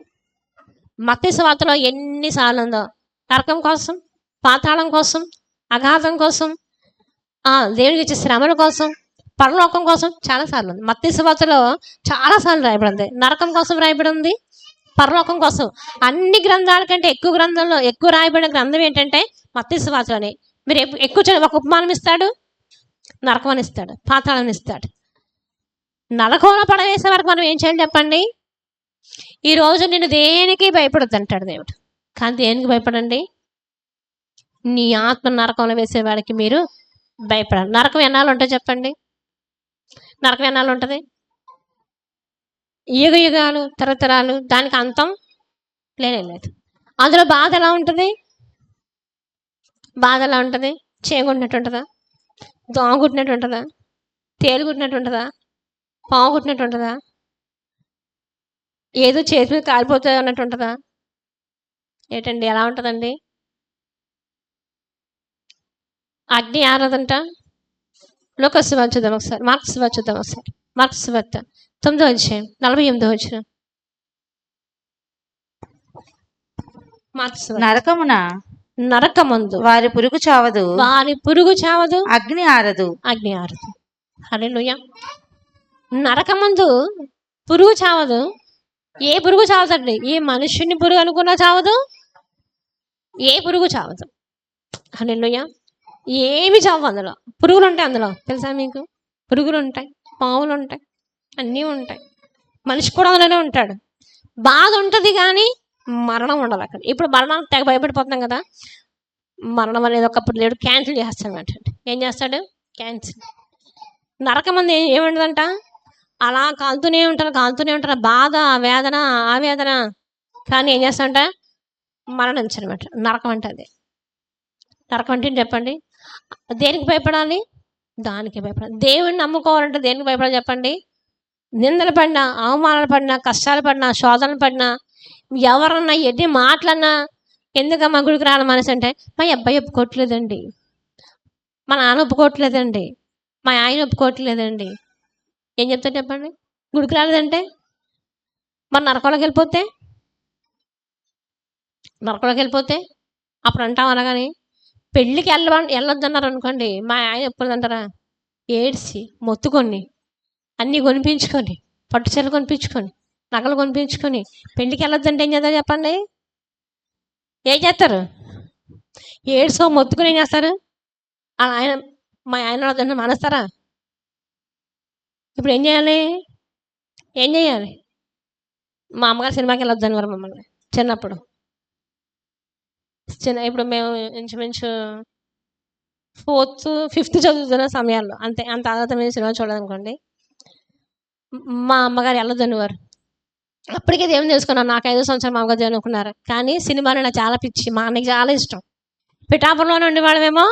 మత్తయి సువార్తలో ఎన్నిసార్లు ఉందో నరకం కోసం, పాతాళం కోసం, అగాధం కోసం, దేవుడికి ఇచ్చే శ్రమల కోసం, పరలోకం కోసం చాలాసార్లు ఉంది. మత్తయి సువార్తలో చాలాసార్లు రాయబడింది. నరకం కోసం రాయబడి ఉంది, పరలోకం కోసం. అన్ని గ్రంథాల కంటే ఎక్కువ రాయబడిన గ్రంథం ఏంటంటే మత్తయి సువార్తలోనే. మీరు ఎక్కువ ఒక ఉపమానం ఇస్తాడు, నరకం అని ఇస్తాడు, పాతాళం ఇస్తాడు. నరకంలో పడవేసే వరకు మనం ఏం చేయాలి చెప్పండి? ఈరోజు నేను దేనికి భయపడద్దు అంటాడు దేవుడు. కానీ దేనికి భయపడండి? నీ ఆత్మ నరకంలో వేసేవాడికి మీరు భయపడాలి. నరకం ఎన్నాళ్ళు ఉంటుంది చెప్పండి? నరకం ఎన్నాళ్ళు ఉంటుంది? యుగ యుగాలు, తరతరాలు. దానికి అంతం లేదు. అందులో బాధ ఎలా ఉంటుంది? చేగుట్టినట్టు ఉంటుందా? దోమ కుట్టినట్టు ఉంటుందా? తేలు కుట్టినట్టు ఉంటుందా? పాము కుట్టినట్టు ఉంటుందా? ఏదో చేతి మీద కాలిపోతుంది అన్నట్టు ఉంటుందా? ఏంటండి ఎలా ఉంటుందండి? అగ్ని ఆరదంట. లోకస్ వార్త చూద్దాం ఒకసారి. మార్క్స్ వార్త చూద్దాం ఒకసారి. మార్క్స్ వార్త 9వ అధ్యాయం 48వ వచనం. నరకమందు వారి పురుగు చావదు, అగ్ని ఆరదు. హల్లెలూయా. నరకమందు పురుగు చావదు. ఏ పురుగు చావదండి? ఏ మనుషుని పురుగు అనుకున్నా చావదు, ఏ పురుగు చావదు. హల్లెలూయా. ఏమి చావు. అందులో పురుగులు ఉంటాయి. అందులో తెలుసా మీకు? పురుగులు ఉంటాయి, పాములు ఉంటాయి, అన్నీ ఉంటాయి. మనిషి కూడా అందులోనే ఉంటాడు. బాధ ఉంటుంది కానీ మరణం ఉండదు అక్కడ. ఇప్పుడు మరణం తెగ భయపడిపోతున్నాం కదా. మరణం అనేది ఒకప్పుడు లేడు, క్యాన్సిల్ చేస్తాడు. ఏం చేస్తాడు? క్యాన్సిల్. నరకం అంది ఏముండదంట? అలా కాలుతూనే ఉంటారు. బాధ, వేదన, ఆవేదన. కానీ ఏం చేస్తాడంట? మరణించనమాట. నరకం అంటే అదే. నరకం అంటే చెప్పండి? దేనికి భయపడాలి? దానికి భయపడాలి. దేవుడిని నమ్ముకోవాలంటే దేనికి భయపడాలి చెప్పండి? నిందలు పడినా, అవమానాలు పడినా, కష్టాలు పడినా, శోధనలు పడినా, ఎవరన్నా ఎన్ని మాటలన్నా, ఎందుకమ్మా గుడికి రావడం మనిషి అంటే, మా అబ్బాయి ఒప్పుకోవట్లేదండి, మా నాన్న ఒప్పుకోవట్లేదండి, మా ఆయన ఒప్పుకోవట్లేదండి. ఏం చెప్తారు చెప్పండి? గుడికి రాలేదంటే మరి నరకంలోకి వెళ్ళిపోతే అప్పుడు అంటాం. అనగాని పెళ్ళికి వెళ్ళొద్దన్నారు అనుకోండి, మా ఆయన ఎప్పుడంటారా? ఏడ్చి మొత్తుకొని, అన్నీ కొనిపించుకొని, పట్టు చీరలు కొనిపించుకొని, నగలు కొనిపించుకొని పెళ్ళికి వెళ్ళొద్దంటే ఏం చేస్తారు చెప్పండి? ఏం చేస్తారు? ఏడ్సో మొత్తుకొని ఏం చేస్తారు? ఆయన మా ఆయన వద్దంటే మానేస్తారా? ఇప్పుడు ఏం చేయాలి? మా అమ్మగారు సినిమాకి వెళ్ళొద్దని వారు మమ్మల్ని చిన్నప్పుడు. ఇప్పుడు మేము ఇంచుమించు 4th, 5th చదువుతున్న సమయాల్లో అంత ఆదత మీద సినిమా చూడాలనుకోండి. మా అమ్మగారు వెళ్ళదనేవారు. అప్పటికే దేవుని తెలుసుకున్నాను. నాకు 5 సంవత్సరాలు మా అమ్మగారు దేవుని అనుకున్నారు. కానీ సినిమాలు నాకు చాలా పిచ్చి. మా అన్నకి చాలా ఇష్టం. పిఠాపురంలో నుండి వాళ్ళమేమో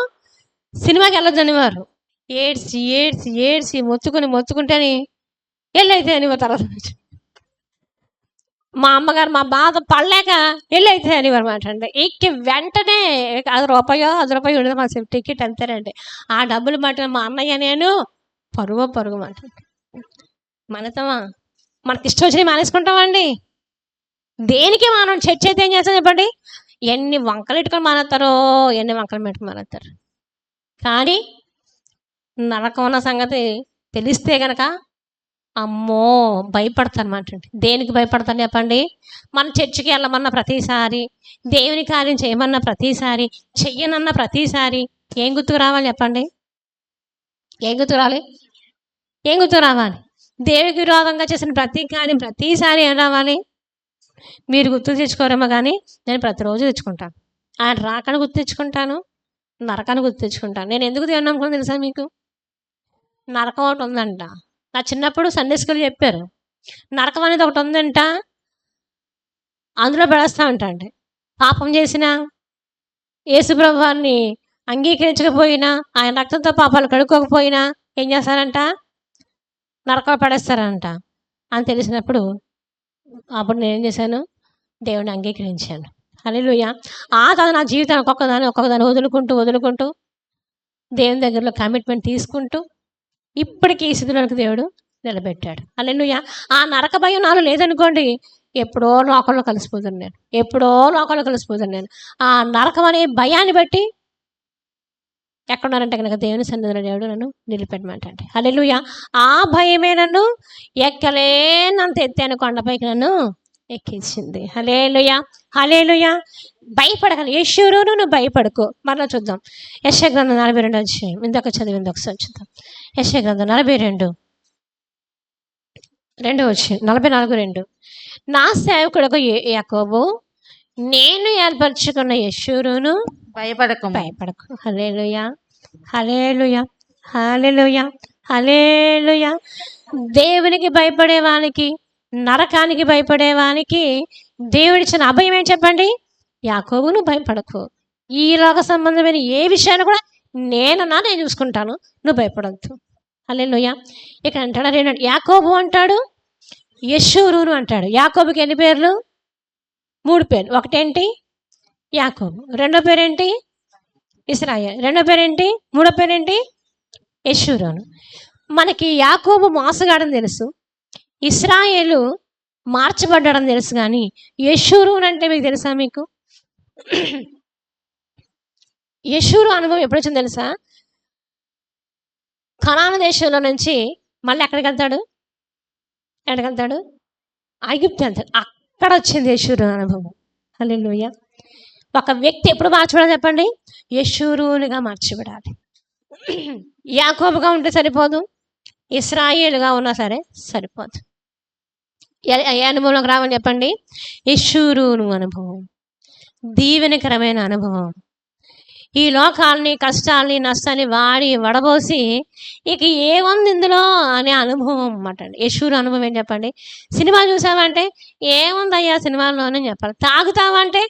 సినిమాకి వెళ్ళొద్దనేవారు. ఏడ్చి ఏడ్చి ఏడ్చి మొత్తుకుంటేని వెళ్ళైతే అనేవారు. తర్వాత మా అమ్మగారు మా బాధ పడలేక వెళ్ళైతే అనేవారు మాట అండి. ఎక్కి వెంటనే ₹10 ఉండదు మా టికెట్ అంతేనండి. ఆ డబ్బులు మాట మా అన్నయ్య నేను పరుగు మాట. మనతమా మనకి ఇష్టం వచ్చినవి మానేసుకుంటామండి. దేనికి మనం చర్చ అయితే ఏం చేస్తాం చెప్పండి? ఎన్ని వంకలు పెట్టుకొని మానేస్తారో, ఎన్ని వంకలు పెట్టుకొని మానేస్తారు. కానీ నరకం ఉన్న సంగతి తెలిస్తే కనుక అమ్మో భయపడతాను అన్నమాట అండి. దేనికి భయపడతాను చెప్పండి? మన చర్చికి వెళ్ళమన్న ప్రతిసారి, దేవుని కార్యం చేయమన్న ప్రతిసారి, చెయ్యనన్న ప్రతిసారి ఏం గుర్తుకు రావాలి చెప్పండి? ఏం గుర్తుకు రావాలి? దేవునికి విరోధంగా చేసిన ప్రతి కార్యం ప్రతిసారి ఏం రావాలి? మీరు గుర్తు తెచ్చుకోరేమో కానీ నేను ప్రతిరోజు తెచ్చుకుంటాను. ఆయన రాకని గుర్తు తెచ్చుకుంటాను, నరకాన్ని గుర్తు తెచ్చుకుంటాను. నేను ఎందుకు దేవుని నమ్ముకుని తెలుసా మీకు? నరకం ఒకటి ఉందంట. నా చిన్నప్పుడు సండే స్కూల్ చెప్పారు. నరకం అనేది ఒకటి ఉందంట, అందులో పడేస్తా ఉంటాండి. పాపం చేసిన యేసుప్రభువాన్ని అంగీకరించకపోయినా, ఆయన రక్తంతో పాపాలు కడుక్కోకపోయినా ఏం చేస్తారంట? నరకం పడేస్తారంట అని తెలిసినప్పుడు అప్పుడు నేను ఏం చేశాను? దేవుని అంగీకరించాను. హల్లెలూయా. ఆ తర్వాత నా జీవితాన్ని ఒక్కొక్కదాన్ని వదులుకుంటూ దేవుని దగ్గరలో కమిట్మెంట్ తీసుకుంటూ ఇప్పటికీ ఈ స్థితిలోకి దేవుడు నిలబెట్టాడు. హల్లెలూయా. ఆ నరక భయం నాలో లేదనుకోండి, ఎప్పుడో లోకంలో కలిసిపోతాను నేను. ఆ నరకం అనే భయాన్ని బట్టి ఎక్కడున్నారంటే కనుక దేవుని సన్నిధిలో దేవుడు నన్ను నిలబెట్టమంటే. హల్లెలూయా. ఆ భయమే నన్ను ఎక్కలేనంత ఎత్తాను కొండపైకి నన్ను ఎక్కించింది. హల్లెలూయా. భయపడగలను. యెషూరూను నువ్వు భయపడకు. మరలా చూద్దాం. యెషయా గ్రంథం 42 అధ్యాయం. ఇందాక చదివింది ఒకసారి చూద్దాం. యెషయా గ్రంథం 42 44:2. నా సేవకుడకు యాకోబు, నేను ఏర్పరచుకున్న యెషూరూను భయపడకు. హల్లెలూయా. దేవునికి భయపడేవానికి, నరకానికి భయపడేవానికి దేవుడిచ్చిన అభయం ఏం చెప్పండి? యాకోబును భయపడకు. ఈ లోక సంబంధమైన ఏ విషయాన్ని కూడా నేను చూసుకుంటాను, నువ్వు భయపడద్దు. హల్లెలూయా. ఇక్కడ అంటాడు, యాకోబు అంటాడు, యెషూరూను అంటాడు. యాకోబుకి ఎన్ని పేర్లు? 3 పేర్లు. ఒకటేంటి? యాకోబు. రెండో పేరేంటి? ఇశ్రాయేలు. రెండో పేరేంటి? మూడో పేరేంటి? యెషూరూను. మనకి యాకోబు మోసగాడని తెలుసు, ఇశ్రాయేలు మార్చబడ్డాడని తెలుసు. కానీ యెషూరూను అంటే మీకు తెలుసా? మీకు యెషూరు అనుభవం ఎప్పుడు వచ్చింది తెలుసా? కనాను దేశంలో నుంచి మళ్ళీ ఎక్కడికి వెళ్తాడు? ఐగుప్తు వెళ్తాడు. అక్కడ వచ్చింది యెషూరు అనుభవం. హల్లెలూయా. ఒక వ్యక్తి ఎప్పుడు మార్చబడాలి చెప్పండి? యెషూరునిగా మార్చబడాలి. యాకోబుగా ఉంటే సరిపోదు, ఇశ్రాయేలుగా ఉన్నా సరే సరిపోదు. ఏ అనుభవంలోకి రావాలని చెప్పండి? యెషూరును అనుభవం, దీవెనకరమైన అనుభవం. ఈ లోకాలని, కష్టాలని, నష్టాన్ని వడబోసి ఇక ఏముంది ఇందులో అనే అనుభవం అన్నమాట అండి. యెషూరు అనుభవం ఏం చెప్పండి? సినిమా చూసావంటే ఏముందయ్యా సినిమాల్లోనే చెప్పాలి. తాగుతావంటే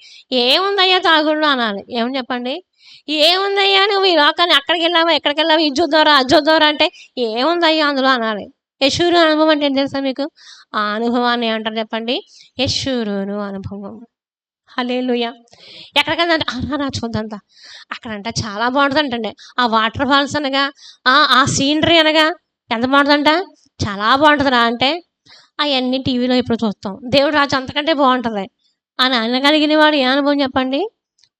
ఏముందయ్యా తాగుల్లో అనాలి. ఏమని చెప్పండి? ఏముందయ్యా నువ్వు ఈ లోకాన్ని అక్కడికి వెళ్ళావా, ఎక్కడికి వెళ్ళావా, ఇది చూద్దారా, అది చూద్దారా అంటే ఏముందయ్యా అందులో అనాలి. యెషూరు అనుభవం అంటే ఏం తెలుసా మీకు? ఆ అనుభవాన్ని ఏమంటారు చెప్పండి? యెషూరును అనుభవం. హల్లెలూయా. ఎక్కడికంటే రా చూద్దాంతా. అక్కడంట చాలా బాగుంటుందంటండి. ఆ వాటర్ ఫాల్స్ అనగా, ఆ సీనరీ అనగా ఎంత బాగుంటుందంట, చాలా బాగుంటుందిరా అంటే అవన్నీ టీవీలో ఇప్పుడు చూస్తాం. దేవుడు రాజు అంతకంటే బాగుంటుంది అని అనగలిగిన వాడు ఏ అనుభవం చెప్పండి?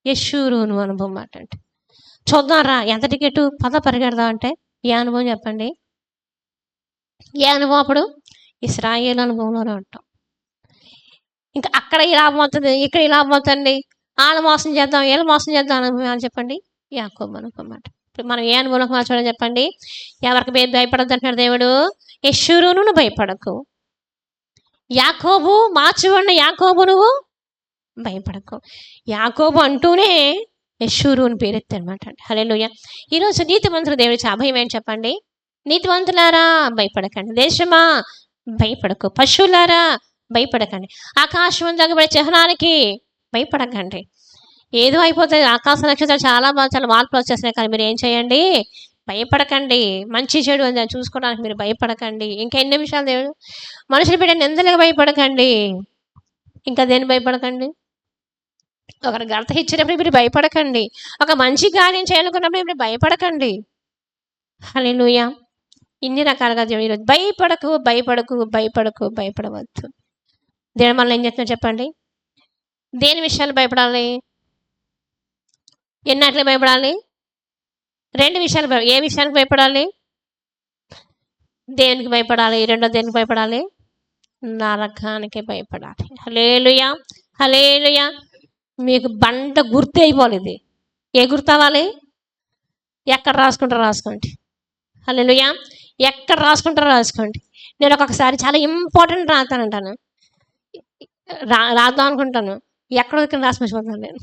యెషూరును అనుభవం అంటే. చూద్దాం రా, ఎంత టికెట్, పరిగెడదాం అంటే ఏ అనుభవం చెప్పండి? ఏ అనుభవం? అప్పుడు ఇశ్రాయేలు అనుభవంలోనే ఉంటాం. ఇంకా అక్కడ ఈ లాభం అవుతుంది, ఇక్కడ ఈ లాభం అవుతుంది, వాళ్ళు మోసం చేద్దాం, వీళ్ళు మోసం చేద్దాం అనుభవం చెప్పండి? యాకోబు అనుభవం అన్నమాట. ఇప్పుడు మనం ఏ అనుభవంలోకి మార్చడం చెప్పండి? ఎవరికి భయపడద్దు అంటున్నాడు దేవుడు? యెషూరును భయపడకు. యాకోబు మార్చబడిన యాకోబు నువ్వు భయపడకు. యాకోబు అంటూనే యెషూరు అని పేరెత్తారు అనమాట. హల్లెలూయా. ఈరోజు నీతిమంతులు దేవుడికి అభయం ఏంటి చెప్పండి? నీతివంతులారా భయపడకండి, దేశమా భయపడకు. పశువులారా భయపడకండి. ఆకాశం దగ్గర చిహ్నానికి భయపడకండి. ఏదో అయిపోతుంది. ఆకాశ నక్షత్రాలు చాలా మార్పులు వచ్చేస్తున్నాయి, కానీ మీరు ఏం చేయండి? భయపడకండి. మంచి చెడు అని చూసుకోవడానికి మీరు భయపడకండి. ఇంకా ఎన్ని విషయాలు దేవుడు మనుషులు పెట్టే నిందలకు భయపడకండి. ఇంకా దేని భయపడకండి? ఒకరు గర్త ఇచ్చినప్పుడు మీరు భయపడకండి. ఒక మంచి కార్యం చేయాలనుకున్నప్పుడు మీరు భయపడకండి. హల్లెలూయా. ఇన్ని రకాలుగా దేవుడు ఈరోజు భయపడకు, భయపడకు, భయపడకు, భయపడవద్దు. దేవుడు మనల్ని ఏం చేస్తున్నా చెప్పండి? దేని విషయాలు భయపడాలి? ఎన్నట్లు భయపడాలి? 2 విషయాలు. ఏ విషయానికి భయపడాలి? దేనికి భయపడాలి? రెండో దేనికి భయపడాలి? నరకానికి భయపడాలి. హల్లెలూయా, హల్లెలూయా. మీకు బండ గుర్తు అయిపోలేదు. ఏ గుర్తు అవ్వాలి? ఎక్కడ రాసుకుంటారో రాసుకోండి. హల్లెలూయా. ఎక్కడ రాసుకుంటారో రాసుకోండి. నేను ఒక్కొక్కసారి చాలా ఇంపార్టెంట్ రాస్తానంటాను, రాద్దాం అనుకుంటాను, ఎక్కడ రాసి మర్చిపోతాను. నేను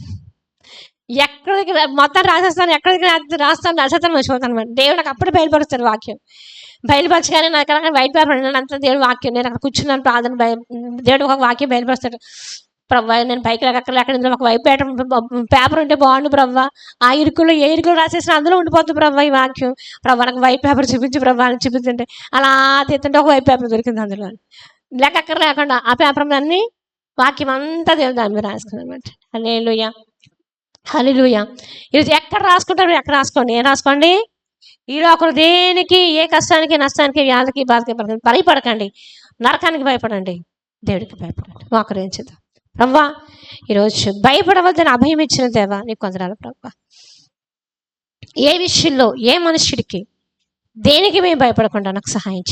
ఎక్కడికి మొత్తం రాసేస్తాను, ఎక్కడికి రాస్తాను రాసేస్తాను, మర్చిపోతాను అనమాట. దేవుడు నాకు అప్పుడు బయలుపరుస్తాడు వాక్యం. బయలుపరచగానే నాకు అక్కడ వైట్ పేపర్ అంతా దేవుడు వాక్యం. నేను అక్కడ కూర్చున్నాను ప్రార్థన, దేవుడు ఒక వాక్యం బయలుపరుస్తాడు. ప్రవ్వా నేను పైకి అక్కడ ఒక వైట్ పేపర్ ఉంటే బాగుండు ప్రవ్వా. ఆ ఇరుకులో ఏ ఇరుకులు రాసేసిన అందులో ఉండిపోతుంది ప్రవ్వా ఈ వాక్యం. ప్రవ్వా నాకు వైట్ పేపర్ చూపించు ప్రవ్వా అని చూపించుంటే అలా తీస్తుంటే ఒక వైట్ పేపర్ దొరికింది అందులో. లేక అక్కడ లేకుండా ఆ పేపర్ అన్నీ వాక్యం అంతా దేవుడు దాని మీద రాసుకున్నాను అనమాట. హల్లెలూయా, హల్లెలూయా. ఈరోజు ఎక్కడ రాసుకుంటారు? ఎక్కడ రాసుకోండి. ఏం రాసుకోండి? ఈలో ఒకరు దేనికి, ఏ కష్టానికి, నష్టానికి, వ్యాధికి, బాధకి భయపడకండి. నరకానికి భయపడండి, దేవుడికి భయపడండి. మోకరించుదాం. ప్రవ్వా ఈరోజు భయపడవద్దని అభయం ఇచ్చిన దేవా నీకు కొందరాలు ప్రవ్వా. ఏ విషయంలో, ఏ మనుష్యుడికి, దేనికి మేము భయపడకుండా నాకు సహాయం